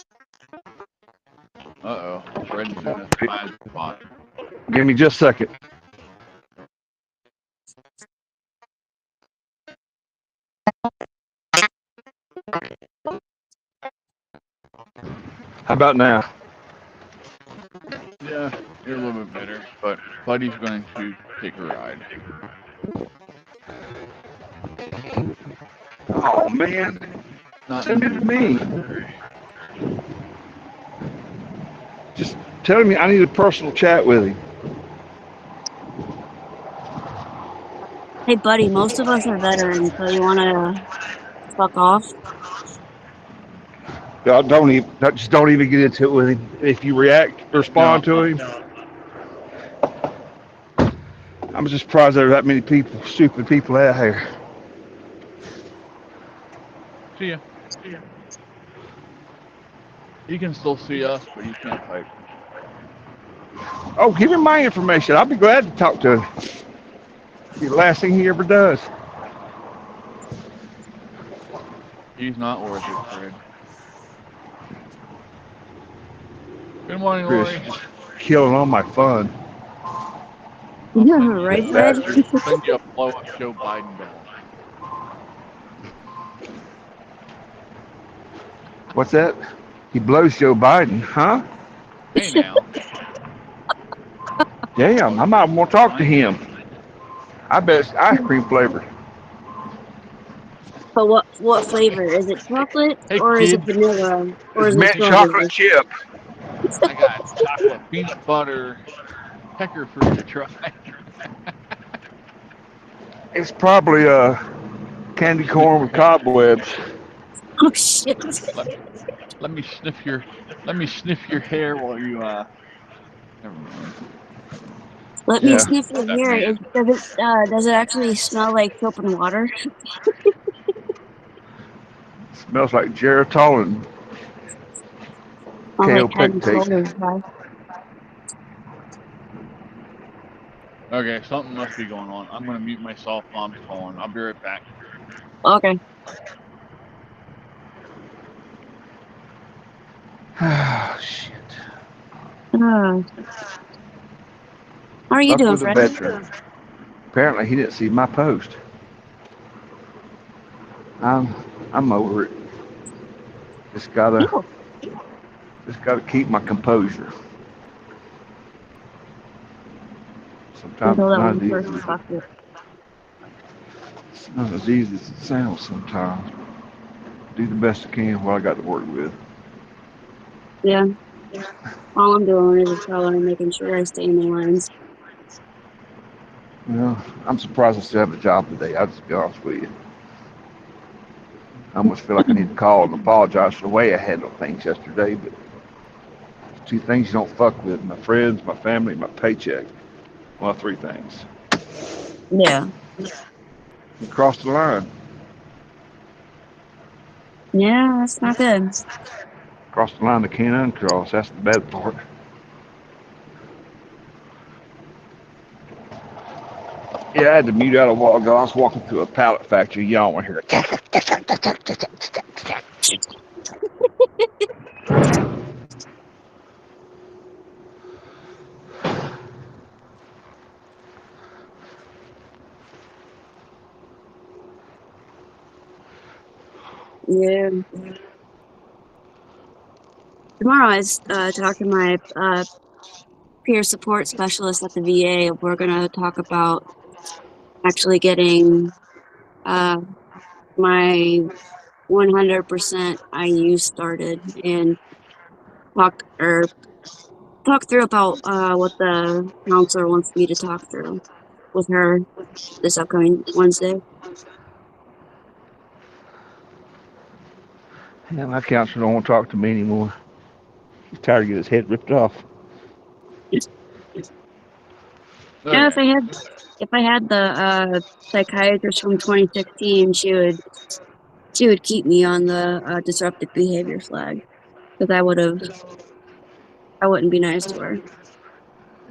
Uh-oh. Fred's in a bad spot. Give me just a second. How about now? Yeah, you're a little bit better, but Buddy's going to take a ride. Oh man, Not send it to me. Just tell me I need a personal chat with him. Hey, buddy, most of us are veterans, so you want to fuck off? Don't even just don't even get into it with him. If you respond to him, I'm just surprised there are that many people, stupid people out here. See ya. He can still see us, but he can't type. Oh, give him my information. I'll be glad to talk to him. Be the last thing he ever does. He's not worth it, Fred. Good morning, Chris, Lori. just killing all my fun. I'll Yeah, send you right, a Fred? bastard. Send you a blow-up Joe Biden bill. What's that? He blows Joe Biden, huh? Hey now. Damn, I might want to talk to him. I bet it's ice cream flavored. But what flavor? Is it chocolate Hey or is it kid, vanilla or It's is it mint chocolate strawberry? chip. I got chocolate peanut butter pecker fruit to try. It's probably candy corn with cobwebs. Oh shit! Let me sniff your hair while you never mind. Let me Yeah. sniff your That hair. man. Does it actually smell like soap and water? Smells like Geritol and Smells like head and kaopectate. shoulders, guys. Okay, something must be going on. I'm gonna mute myself. Mom's calling. I'll be right back. Okay. Oh, shit. How are you Up doing, with a Fred? veteran. Apparently, he didn't see my post. I'm over it. Just gotta keep my composure. Sometimes Until it's that not one as easy person as fucked it. it's not as easy as it sounds sometimes. Do the best I can while I got to work with. Yeah. All I'm doing is just following, making sure I stay in the lines. You know, I'm surprised I still have a job today. I'll just be honest with you. I almost feel like I need to call and apologize for the way I handled things yesterday, but two things you don't fuck with: my friends, my family, my paycheck. Well, three things. Yeah. You crossed the line. Yeah, that's not good. Crossed the line they can't uncross. That's the bad part. Yeah, I had to mute out a while ago. I was walking through a pallet factory. Y'all want to hear it. Yeah. Tomorrow I talk to my peer support specialist at the VA. We're gonna talk about actually getting my 100% IU started and talk through about what the counselor wants me to talk through with her this upcoming Wednesday. Yeah, my counselor don't want to talk to me anymore. He's tired of getting his head ripped off. Yeah, Okay. if I had the psychiatrist from 2016, she would keep me on the disruptive behavior flag because I wouldn't be nice to her.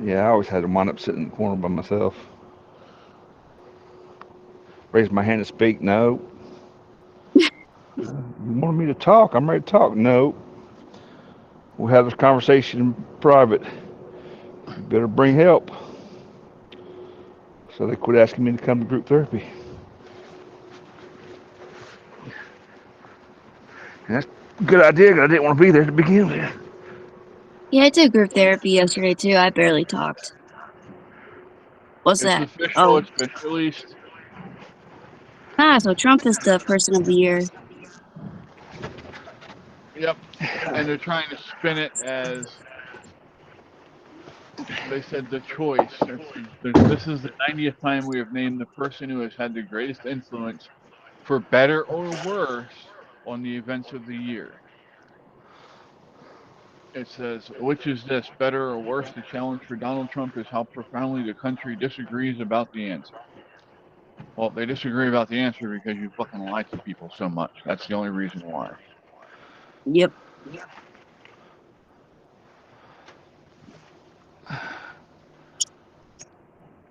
Yeah, I always had to wind up sitting in the corner by myself. Raise my hand to speak. No. You wanted me to talk. I'm ready to talk. No. We'll have this conversation in private. You better bring help. So they quit asking me to come to group therapy. And that's a good idea, 'cause I didn't want to be there to begin with. Yeah, I did group therapy yesterday too. I barely talked. What's It's that? official. Oh, It's been released. so Trump is the person of the year. Yep. And they're trying to spin it as they said the choice. This is the 90th time we have named the person who has had the greatest influence, for better or worse, on the events of the year. It says, which is this, better or worse? The challenge for Donald Trump is how profoundly the country disagrees about the answer. Well, they disagree about the answer because you fucking lie to people so much. That's the only reason why. Yep.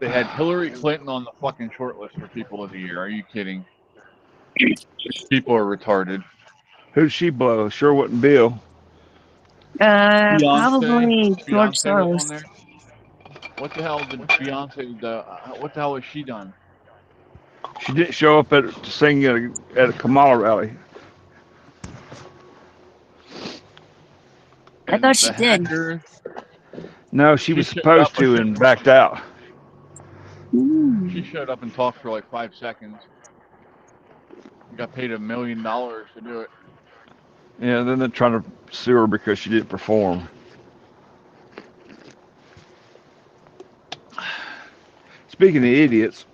They had Hillary Clinton on the fucking short list for people of the year. Are you kidding? People are retarded. Who'd she blow? Sure wasn't Bill. Probably George Beyonce was on Soros. there. What the hell did Beyonce? What the hell has she done? She didn't show up to sing at a Kamala rally. I And thought she the did. hackers. No, she was supposed to and backed out. She showed up and talked for like 5 seconds. Got paid $1 million to do it. Yeah, then they're trying to sue her because she didn't perform. Speaking of idiots,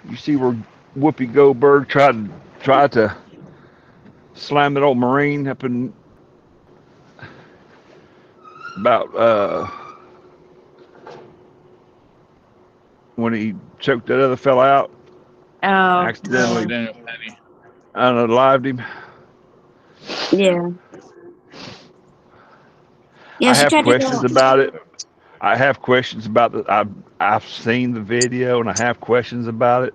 you see where Whoopi Goldberg tried to slam that old Marine up in about when he choked that other fella out, Oh, accidentally Daniel Penny. unalived him. yeah. Yeah, I she have tried to questions go. about it. I have questions about the. I've seen the video and I have questions about it,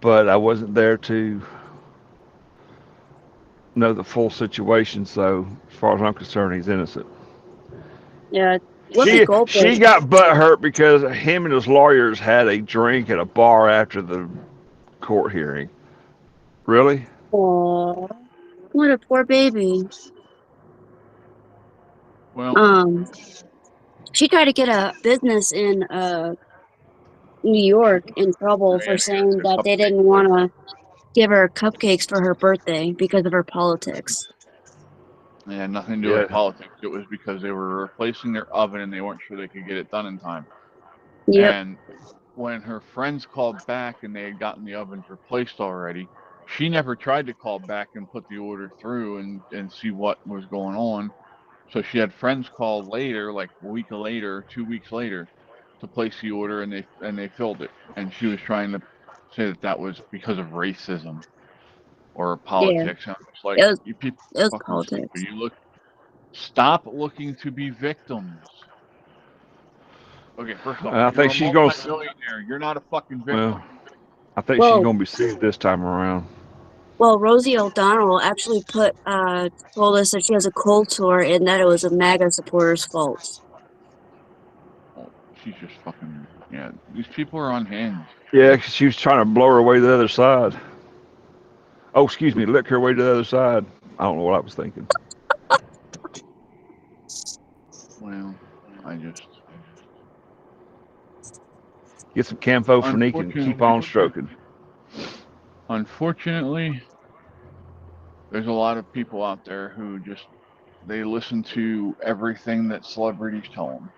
but I wasn't there to know the full situation. So as far as I'm concerned, he's innocent. Yeah, Whoopi Goldberg. She got butt hurt because him and his lawyers had a drink at a bar after the court hearing. Really? Aw, what a poor baby. Well, She tried to get a business in New York in trouble for saying that they didn't want to give her cupcakes for her birthday because of her politics. it had nothing to do with politics. It was because they were replacing their oven and they weren't sure they could get it done in time. Yep. And when her friends called back and they had gotten the ovens replaced already, she never tried to call back and put the order through and see what was going on. So she had friends call later, like a week later, 2 weeks later, to place the order, and they filled it. And she was trying to say that was because of racism or Yeah. politics. And I'm just like, It you people was are fucking stupid. politics. Stop looking to be victims. Okay, first off, I you're think a she's going. multi-millionaire. You're not a fucking victim. Well, I think she's going to be sued this time around. Well, Rosie O'Donnell actually told us that she has a cold sore and that it was a MAGA supporter's fault. Well, she's just fucking, yeah. These people are unhinged. Yeah, 'cause she was trying to blow her way to the other side. Oh, excuse me, lick her way to the other side. I don't know what I was thinking. Well, I just get some Camfo for Nick and keep on stroking. Unfortunately, there's a lot of people out there who just they listen to everything that celebrities tell them.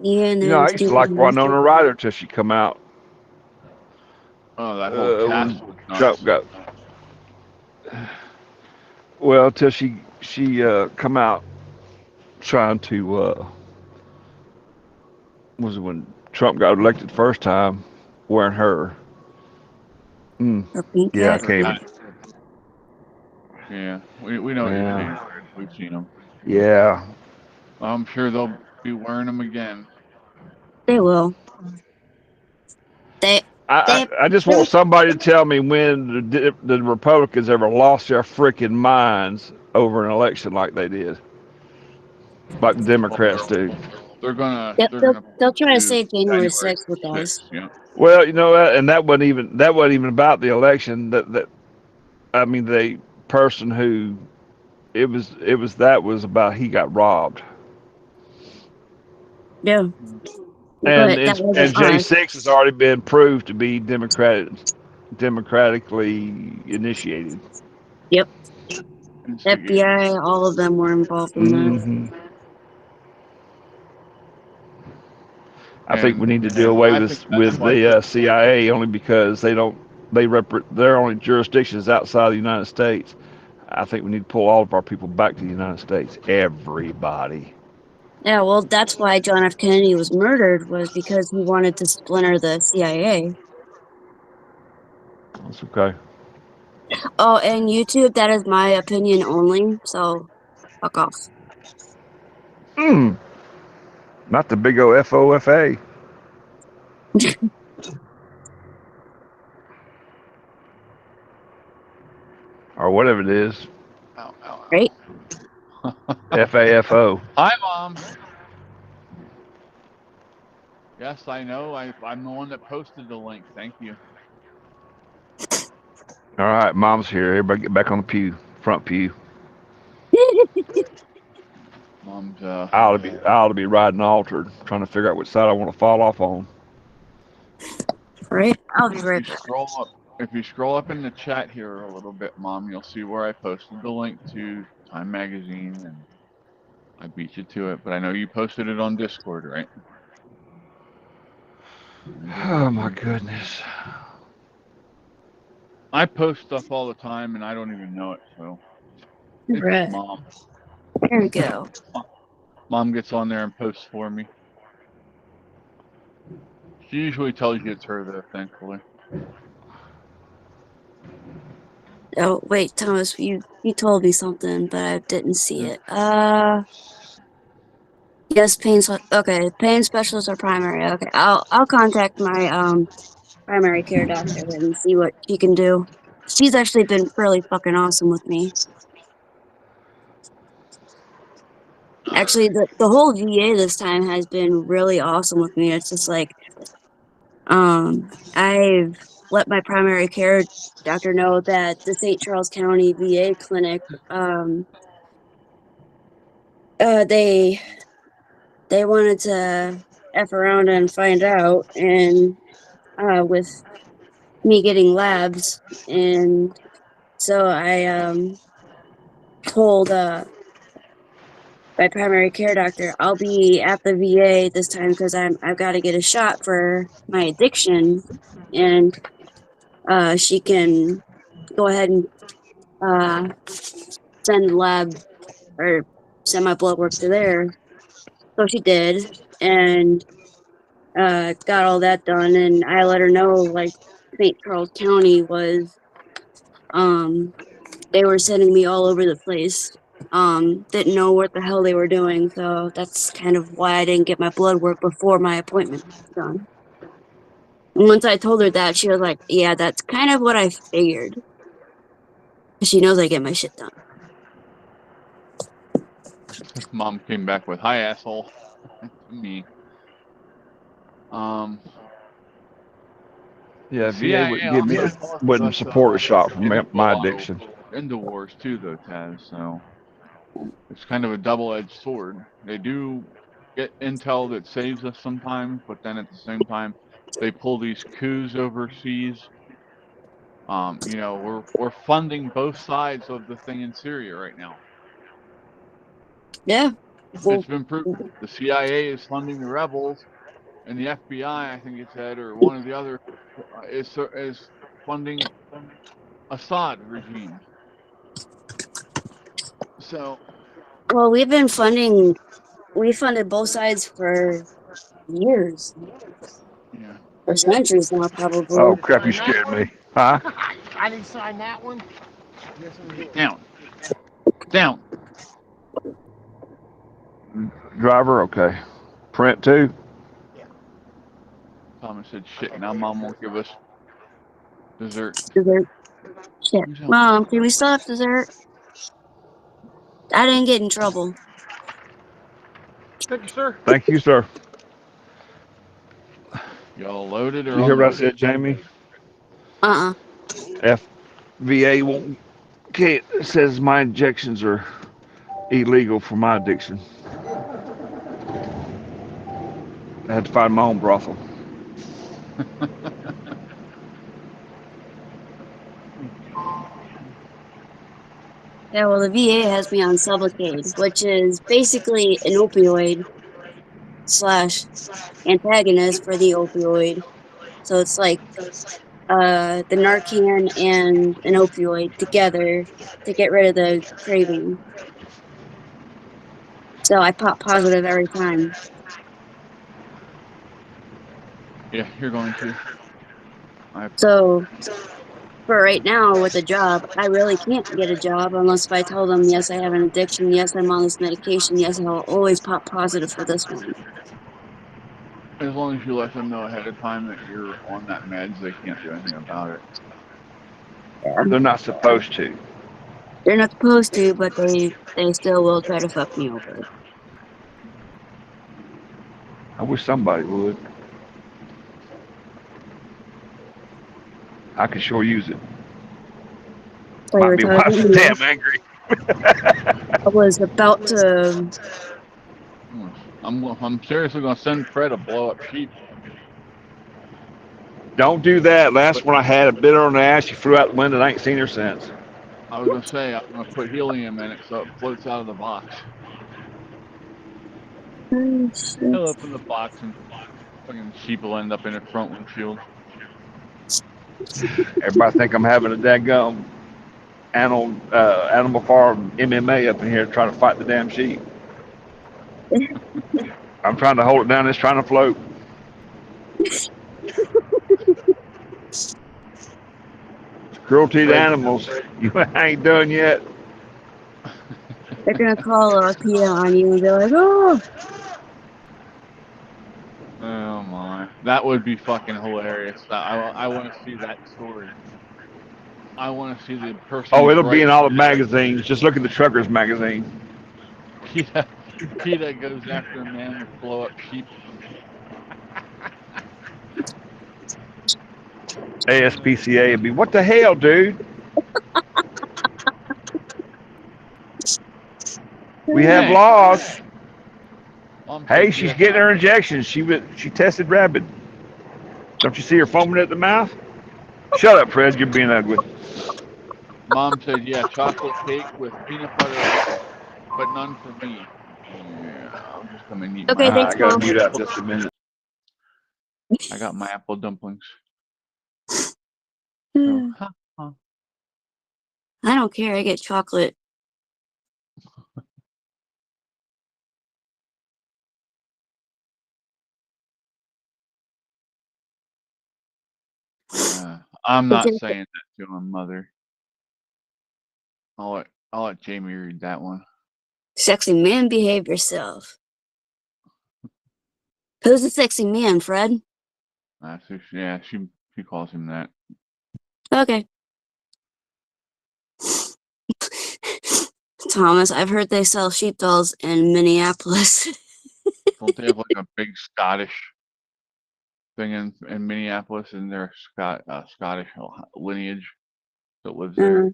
Yeah, and I used to like Winona Ryder till she come out. Oh, that whole cast was Trump got. Well, till she come out trying to was it when Trump got elected first time wearing her. Yeah, I can't. Yeah, we know what you're saying. We've seen them. Yeah. I'm sure they'll be wearing them again. They will. I just want somebody to tell me when the Republicans ever lost their freaking minds over an election like they did, like the Democrats do. They're gonna Yep, they'll try to do say January January 6th with us. 6th, yeah. Well, you know, and that wasn't even about the election. That I mean, the person who it was about he got robbed. Yeah, And but that and wasn't us. J6 has already been proved to be democratically initiated. Yep, Instigated. FBI, all of them were involved in that. Hmm I think we need to do And away I with think that's why the CIA only because their only jurisdiction is outside the United States. I think we need to pull all of our people back to the United States. Everybody. Yeah, well, that's why John F. Kennedy was murdered, was because he wanted to splinter the CIA. That's okay. Oh, and YouTube, that is my opinion only, so fuck off. Not the big O FOFA. Or whatever it is. Ow, ow, ow. Right? FAFO. Hi, Mom. Yes, I know. I'm the one that posted the link. Thank you. All right, Mom's here. Everybody get back on the pew, front pew. Mom's I ought to be riding altered, trying to figure out which side I want to fall off on. Right? I'll be right If you back. scroll up, if you scroll up in the chat here a little bit, Mom, you'll see where I posted the link to Time Magazine, and I beat you to it. But I know you posted it on Discord, right? Oh my goodness. I post stuff all the time, and I don't even know it. So it's Right. Mom. There we go. Mom gets on there and posts for me. She usually tells you it's her, though, thankfully. Oh, wait, Thomas, you told me something, but I didn't see it. Yes, okay, pain specialists are primary. Okay, I'll contact my primary care doctor and see what she can do. She's actually been really fucking awesome with me. Actually, the whole VA this time has been really awesome with me. It's just like, I've let my primary care doctor know that the St. Charles County VA clinic, they wanted to F around and find out, and with me getting labs, and so I told my primary care doctor I'll be at the VA this time because I've got to get a shot for my addiction, and she can go ahead and send lab or send my blood work to there. So she did, and got all that done, and I let her know like St. Charles County was they were sending me all over the place. Didn't know what the hell they were doing, so that's kind of why I didn't get my blood work before my appointment was done. And once I told her that, she was like, yeah, that's kind of what I figured. She knows I get my shit done. Mom came back with, "Hi, asshole." Me. Yeah, CIA VA wouldn't give me also wouldn't support a shot from my addiction. into wars too, though, Taz. So it's kind of a double-edged sword. They do get intel that saves us sometimes, but then at the same time, they pull these coups overseas. You know, we're funding both sides of the thing in Syria right now. Yeah. Well, It's been proven. The CIA is funding the rebels, and the FBI, I think it said, or one of the other, is funding Assad regime. So, well, we funded both sides for years, yeah. or centuries now, probably. Oh crap! You scared me. Huh? I didn't sign that one. Yes, we did. Down. Down. Driver, okay. Print too. Thomas said, "Shit, now Mom won't give us dessert." Dessert. Shit. Who's out? Mom, can we still have dessert? I didn't get in trouble. Thank you, sir. Thank you, sir. Y'all loaded or You hear what I unloaded? said, Jamie? Uh-uh. FVA won't. Okay, it says my injections are illegal for my addiction. I had to find my own brothel. Yeah, well, the VA has me on Sublocade, which is basically an opioid slash antagonist for the opioid. So it's like the Narcan and an opioid together to get rid of the craving. So I pop positive every time. Yeah, you're going to. So for right now with a job, I really can't get a job unless if I tell them, yes, I have an addiction, yes, I'm on this medication, yes, I'll always pop positive for this one. As long as you let them know ahead of time that you're on that meds, they can't do anything about it. Yeah. They're not supposed to. They're not supposed to, but they still will try to fuck me over. I wish somebody would. I could sure use it. So you Might were be why I'm talking so to me. damn angry. I was about to. I'm seriously gonna send Fred a blow up sheep. Don't do that. Last one I had, a bit on the ass. She flew out the window. I ain't seen her since. I was gonna say I'm gonna put helium in it so it floats out of the box. Oh, shit. He'll open the box and fucking sheep will end up in the front windshield. Everybody think I'm having a dadgum animal farm MMA up in here trying to fight the damn sheep. I'm trying to hold it down. It's trying to float. It's cruelty to animals. You ain't done yet. They're gonna call PETA on you and be like, oh! Oh my, that would be fucking hilarious. I want to see that story. I want to see the person. Oh, it'll be in all the magazines. Just look at the Truckers magazine. PETA goes after a man with blow up sheep. ASPCA would be, what the hell, dude? We have Hey. laws. Mom Hey, said she's yes. getting her injections. She tested rabid. Don't you see her foaming at the mouth? Shut up, Fred. You're being ugly. Mom said, yeah, chocolate cake with peanut butter, but none for me. Yeah, I'm just gonna eat Okay, my. thanks, I gotta Mom. mute out just a minute. I got my apple dumplings. I So, don't care. I get chocolate. I'm not Just- saying that to my mother. I'll let Jamie read that one. Sexy man, behave yourself. Who's the sexy man, Fred? Yeah, she calls him that. Okay. Thomas, I've heard they sell sheep dolls in Minneapolis. Don't they have like a big Scottish thing in Minneapolis, and they're Scottish lineage that lives there?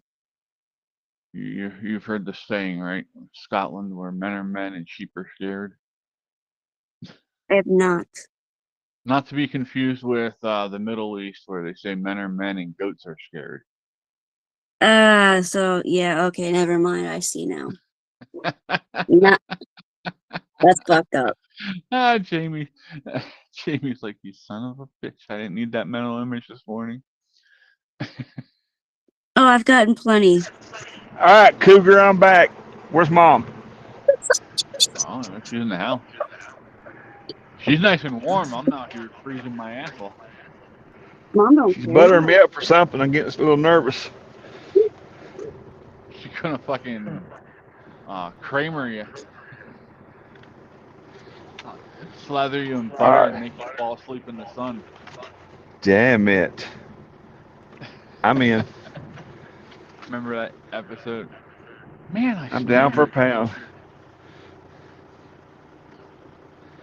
You've heard the saying, right? Scotland, where men are men and sheep are scared. I have not. Not to be confused with the Middle East, where they say men are men and goats are scared. So yeah, okay, never mind. I see now. Nah, that's fucked up. Jamie. Jamie's like, you son of a bitch. I didn't need that mental image this morning. Oh, I've gotten plenty. All right, Cougar, I'm back. Where's Mom? Oh, she's in the house. She's nice and warm. I'm out here freezing my ass off. Mom don't She's care. buttering me up for something. I'm getting a little nervous. She's gonna fucking Kramer you. Slather you in All butter right. and make you fall asleep in the sun. Damn it. I'm in. Remember that episode? Man, I I'm still down for a hurt. pound.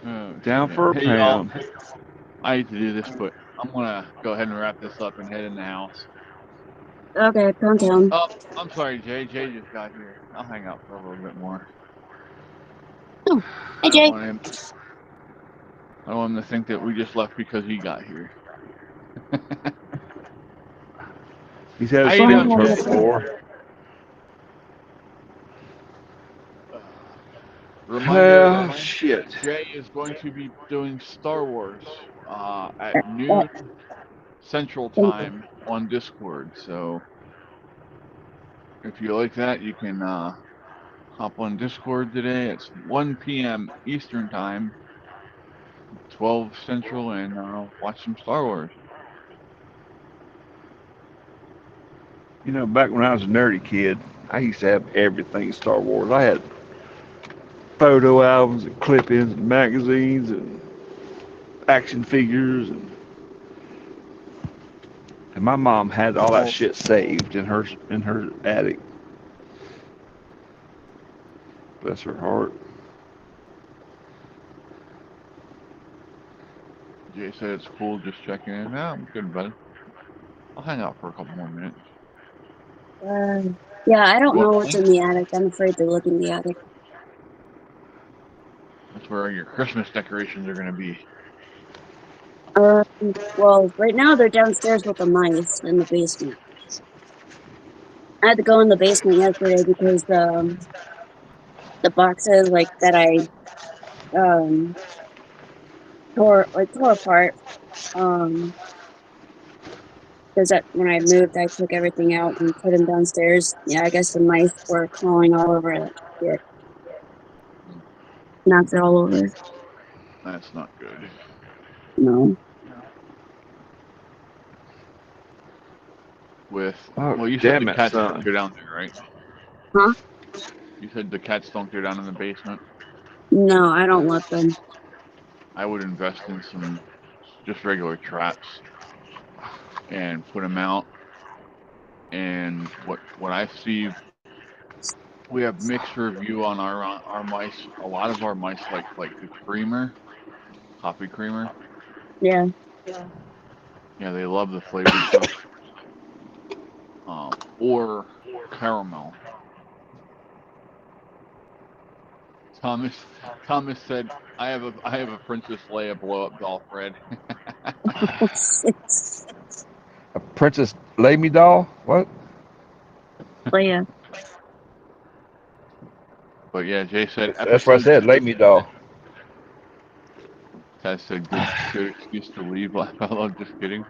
Oh Down shit. for a Hey y'all, pound. I hate to do this, but I'm gonna go ahead and wrap this up and head in the house. Okay, calm down. Oh, I'm sorry, Jay. Jay just got here. I'll hang out for a little bit more. Oh, I hey don't Jay. want him. I don't want him to think that we just left because he got here. He's had How his you doing, feelings hurt Jay? before. Reminder, Well, everyone. shit. Jay is going to be doing Star Wars at noon Central Time on Discord. So if you like that, you can hop on Discord today. It's 1 p.m. Eastern Time, 12 Central, and watch some Star Wars. You know, back when I was a nerdy kid, I used to have everything Star Wars. I had photo albums and clip-ins and magazines and action figures and my mom had all that Oh, shit saved in her attic. Bless her heart. Jay said it's cool, just checking in. No, I'm good, bud. I'll hang out for a couple more minutes. Yeah, I don't You know want what's one? in the attic. I'm afraid to look in the attic. That's where your Christmas decorations are going to be. Well, right now they're downstairs with the mice in the basement. I had to go in the basement yesterday because the boxes like that I tore apart. Um, because that when I moved, I took everything out and put them downstairs. Yeah, I guess the mice were crawling all over that shit. Knocked it all over. That's not good. No. Oh, Well, you said the damn it, cats don't son. go down there, right? Huh? You said the cats don't go down in the basement. No, I don't let them. I would invest in some just regular traps and put them out. And what I see, we have mixed review on our mice. A lot of our mice like the creamer, coffee creamer. Yeah. Yeah, they love the flavored stuff. Or caramel. Thomas Thomas said, I have a Princess Leia blow up doll, Fred. A Princess Lay Me doll? What? Leia. But yeah, Jay said That's what I episode said. Lay 2. Me doll. Taz said good excuse to leave. Laugh out loud. Just kidding.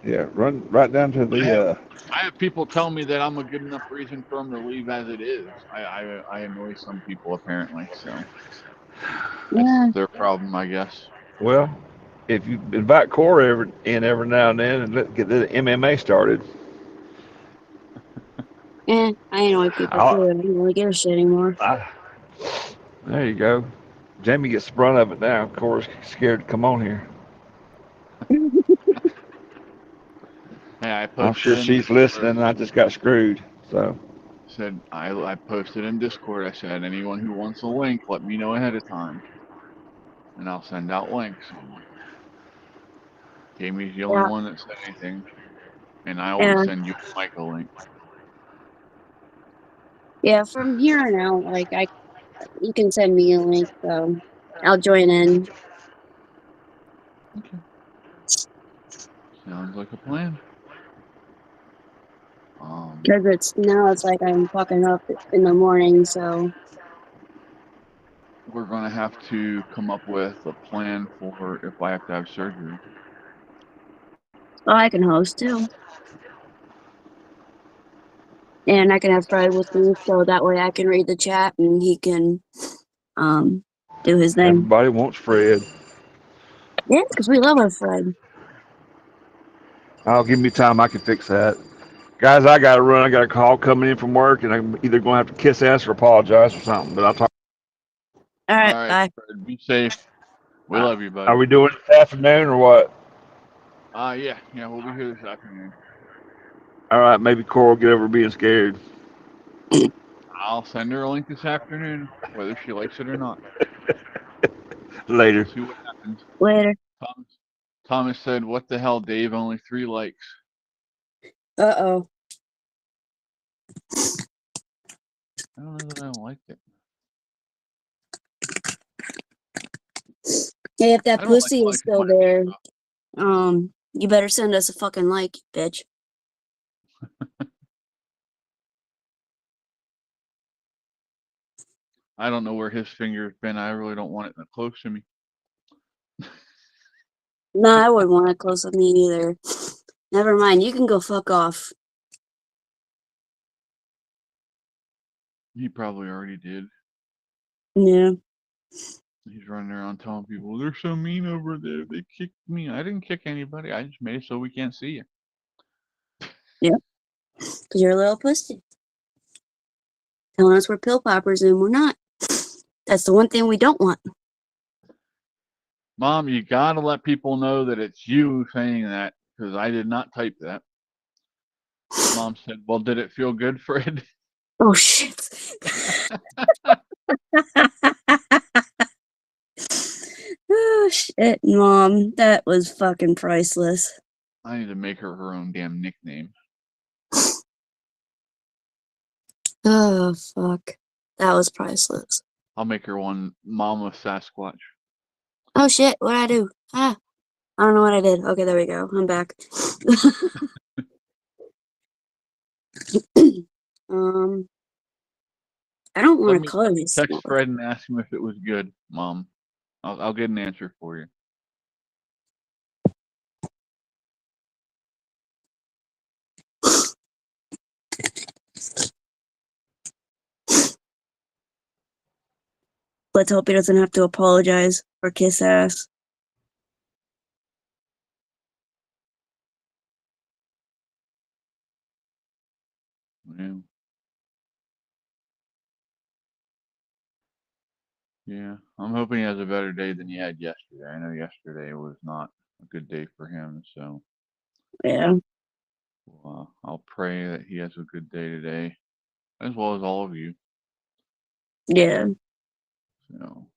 Yeah, run right down to I have the. I have people tell me that I'm a good enough reason for them to leave as it is. I annoy some people apparently, so that's Yeah. their problem, I guess. Well, if you invite Cora every now and then and get the MMA started, I annoy people I'll, too. I don't really give a shit anymore. I, there you go. Jamie gets the brunt of it now. Cora's scared to come on here. Hey, I I'm posted sure in she's Discord. listening. I just got screwed. So Said I posted in Discord. I said anyone who wants a link, let me know ahead of time, and I'll send out links. And Jamie's the only Yeah. one that said anything, and I always Yeah. send you and Mike a link. Yeah. From here on out, you can send me a link, so I'll join in. Okay, sounds like a plan. Because it's like I'm fucking up in the morning, so We're gonna have to come up with a plan for if I have to have surgery. I can host too. And I can have Fred with me, so that way I can read the chat and he can do his thing. everybody wants Fred. Yeah, because we love our Fred. I'll give me time. I can fix that. Guys, I got to run. I got a call coming in from work, and I'm either going to have to kiss ass or apologize for something. But I'll talk. All All right, right, bye. Fred, be safe. We Uh, love you, buddy. Are we doing it this afternoon or what? Yeah, we'll be here this afternoon. All right, maybe Coral will get over being scared. I'll send her a link this afternoon, whether she likes it or not. Later. We'll see what happens. Later. Thomas said, "What the hell, Dave? Only 3 likes." Uh-oh. I don't know that I liked it. Hey, if I that don't like pussy is liking still my there, stuff. you better send us a fucking like, bitch. I don't know where his finger's been. I really don't want it that close to me. No, I wouldn't want it close with me either. Never mind. You can go fuck off. He probably already did. Yeah. He's running around telling people they're so mean over there. They kicked me. I didn't kick anybody. I just made it so we can't see you. Yeah. Because you're a little pussy. Telling us we're pill poppers and we're not. That's the one thing we don't want. Mom, you gotta let people know that it's you saying that because I did not type that. Mom said, "Well, did it feel good, Fred?" Oh, shit. Oh, shit, Mom. That was fucking priceless. I need to make her own damn nickname. Oh, fuck. That was priceless. I'll make her one Mama Sasquatch. Oh, shit. What'd I do? Ah. I don't know what I did. Okay, there we go. I'm back. I don't want to color Let me this. text Fred and ask him if it was good, Mom. I'll get an answer for you. Let's hope he doesn't have to apologize or kiss ass. Yeah. Yeah. I'm hoping he has a better day than he had yesterday. I know yesterday was not a good day for him, so Yeah. I'll pray that he has a good day today, as well as all of you. Yeah. So,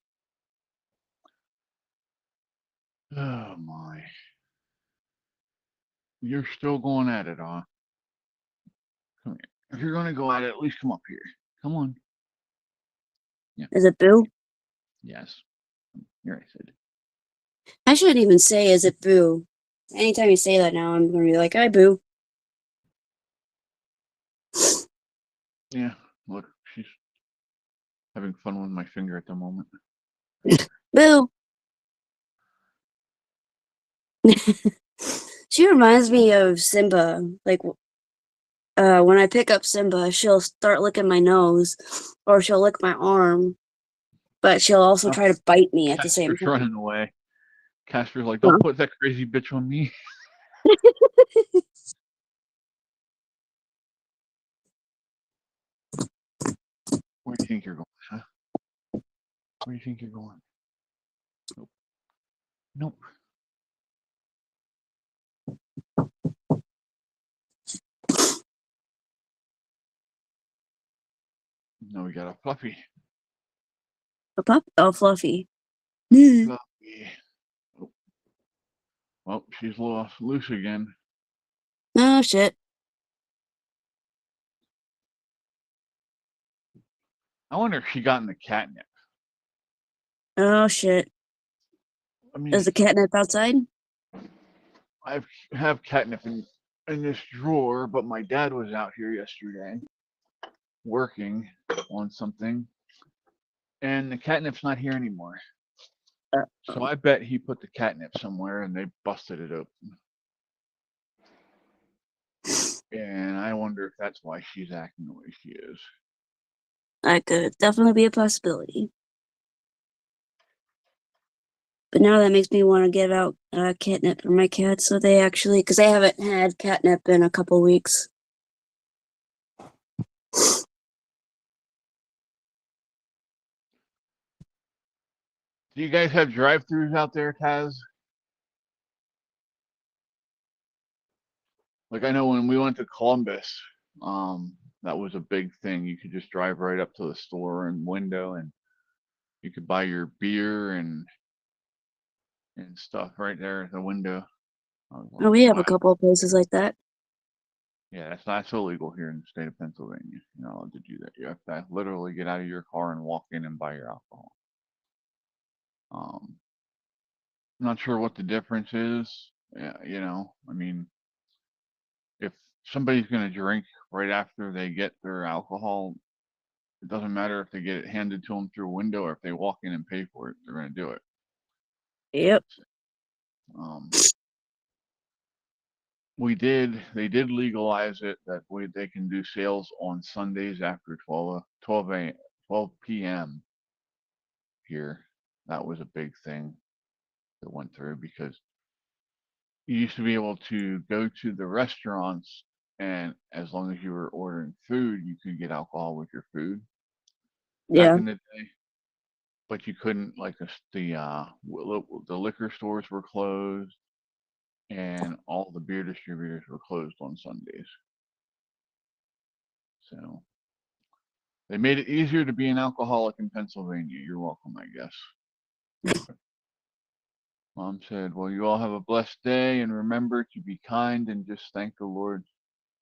oh my. You're still going at it, huh? Come here. If you're going to go at it, at least come up here. Come on. Yeah. Is it boo? Yes. Here I said. I shouldn't even say is it boo. Anytime you say that now, I'm going to be like, hi, boo. Yeah. Look, she's having fun with my finger at the moment. Boo. She reminds me of Simba. Like, when I pick up Simba, she'll start licking my nose or she'll lick my arm, but she'll also Oh, try to bite me at the same Casper's time. running away. Casper's like, Huh? don't put that crazy bitch on me. Where do you think you're going, huh? Where do you think you're going? Nope. Nope. No, we got a Fluffy. A pup? Oh, Fluffy. Mm. Fluffy. Oh. Well, she's loose again. Oh, shit. I wonder if she got in the catnip. Oh, shit. I mean, Is the catnip outside? I have catnip in this drawer, but my dad was out here yesterday working on something, and the catnip's not here anymore. So I bet he put the catnip somewhere and they busted it open. And I wonder if that's why she's acting the way she is. That could definitely be a possibility. But now that makes me want to get out catnip for my cats so they actually, because they haven't had catnip in a couple weeks. Do you guys have drive-throughs out there, Taz? Like I know when we went to Columbus, that was a big thing. You could just drive right up to the store and window, and you could buy your beer and stuff right there at the window. I was like, Oh, we have wow. a couple of places like that. Yeah, that's illegal here in the state of Pennsylvania. You're not allowed to do that. You have to literally get out of your car and walk in and buy your alcohol. Not sure what the difference is. Yeah, you know, I mean, if somebody's going to drink right after they get their alcohol, it doesn't matter if they get it handed to them through a window or if they walk in and pay for it, they're going to do it. Yep. Um, they did legalize it that way they can do sales on Sundays after 12 p.m. here. That was a big thing that went through because you used to be able to go to the restaurants and as long as you were ordering food, you could get alcohol with your food back Yeah. in the day. But you couldn't like the liquor stores were closed and all the beer distributors were closed on Sundays. So they made it easier to be an alcoholic in Pennsylvania. You're welcome, I guess. Mom said, well, you all have a blessed day and remember to be kind and just thank the Lord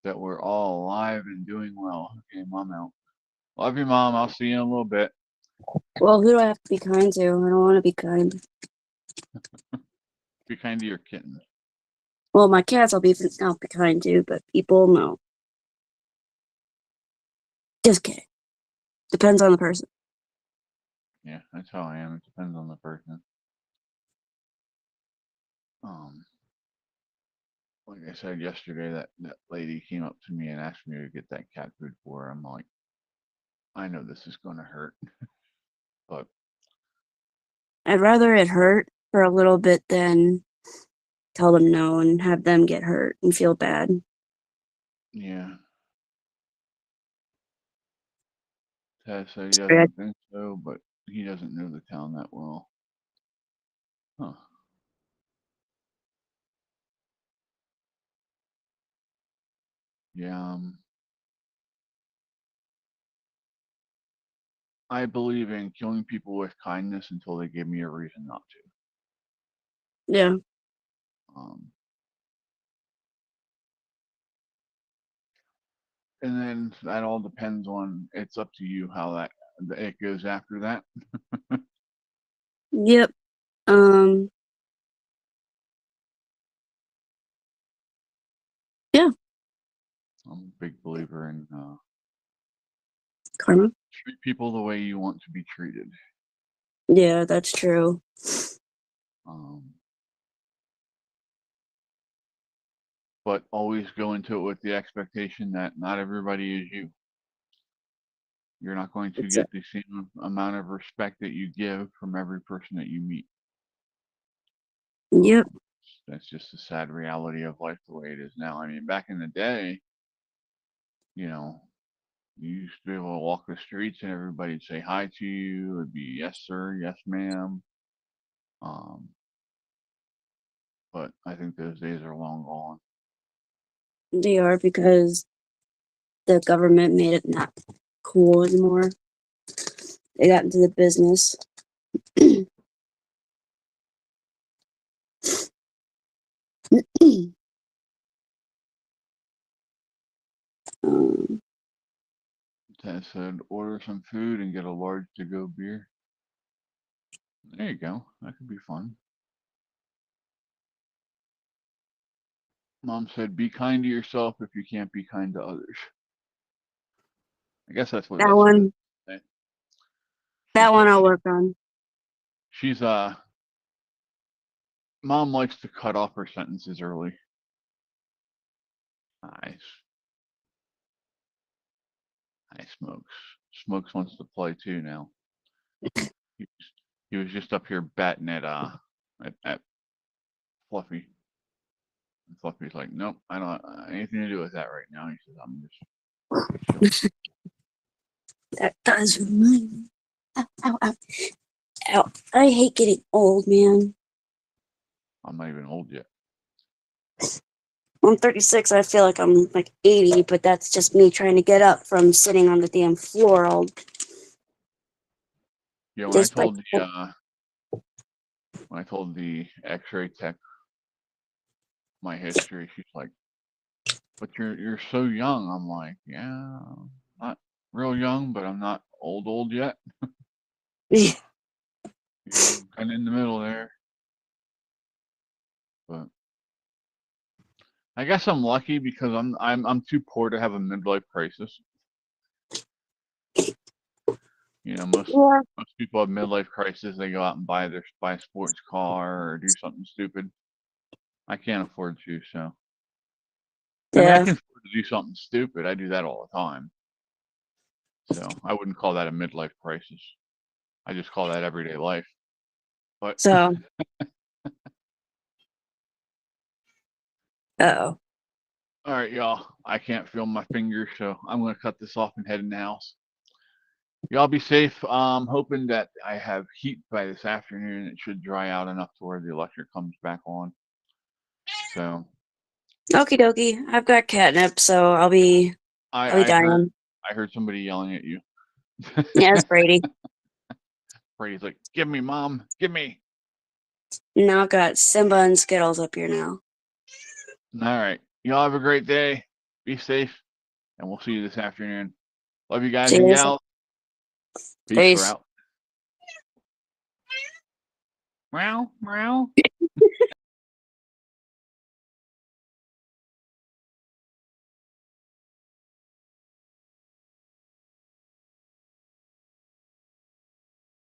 that we're all alive and doing well. Okay, Mom out. Love you, Mom. I'll see you in a little bit. Well, who do I have to be kind to? I don't want to be kind. Be kind to your kittens. Well, my cats I'll be kind to, but people, no. Just kidding. Depends on the person. Yeah, that's how I am. It depends on the person. Like I said yesterday, that lady came up to me and asked me to get that cat food for her. I'm like, I know this is going to hurt, but I'd rather it hurt for a little bit than tell them no and have them get hurt and feel bad. yeah. Ted said he Sorry, doesn't think so, but he doesn't know the town that well. Huh. Yeah. I believe in killing people with kindness until they give me a reason not to. Yeah. And then that all depends on, it's up to you how it goes after that. Yep. Yeah. I'm a big believer in Karma. treat people the way you want to be treated. Yeah, that's true. But always go into it with the expectation that not everybody is you. You're not going to get the same amount of respect that you give from every person that you meet. Yep. That's just the sad reality of life the way it is now. I mean, back in the day, you know, you used to be able to walk the streets and everybody'd say hi to you. It'd be yes, sir, yes, ma'am. But I think those days are long gone. They are because the government made it not cool anymore. They got into the business. Ted said, order some food and get a large to-go beer. There you go. That could be fun. Mom said, be kind to yourself if you can't be kind to others. I guess that's what that one. That one I'll work on. She's Mom likes to cut off her sentences early. Nice. Smokes. Smokes wants to play too now. He was just up here batting at Fluffy. And Fluffy's like, nope, I don't have anything to do with that right now. He says, I'm just That does remind me. Ow, ow, ow. Ow, I hate getting old, man. I'm not even old yet. I'm 36. I feel like I'm like 80, but that's just me trying to get up from sitting on the damn floor all Yeah, when I just like. told the X-ray tech my history, she's like, "But you're so young." I'm like, "Yeah, not real young, but I'm not old yet. Yeah. Kind of in the middle there." But I guess I'm lucky because I'm too poor to have a midlife crisis. You know, most people have midlife crisis. They go out and buy a sports car or do something stupid. I can't afford to, so I mean I Yeah. can afford to do something stupid. I do that all the time. So I wouldn't call that a midlife crisis. I just call that everyday life. But So. Oh. all right, y'all. I can't feel my fingers, so I'm gonna cut this off and head in the house. Y'all be safe. Hoping that I have heat by this afternoon. It should dry out enough to where the electric comes back on. So Okie dokie. I've got catnip, so I'll be I dying. heard somebody yelling at you. Yeah, it's Brady. Brady's like, "Give me, mom, give me." Now I've got Simba and Skittles up here now. All right, y'all have a great day. Be safe, and we'll see you this afternoon. Love you guys and Cheers. gals. Peace. We're Peace. out. Meow, meow.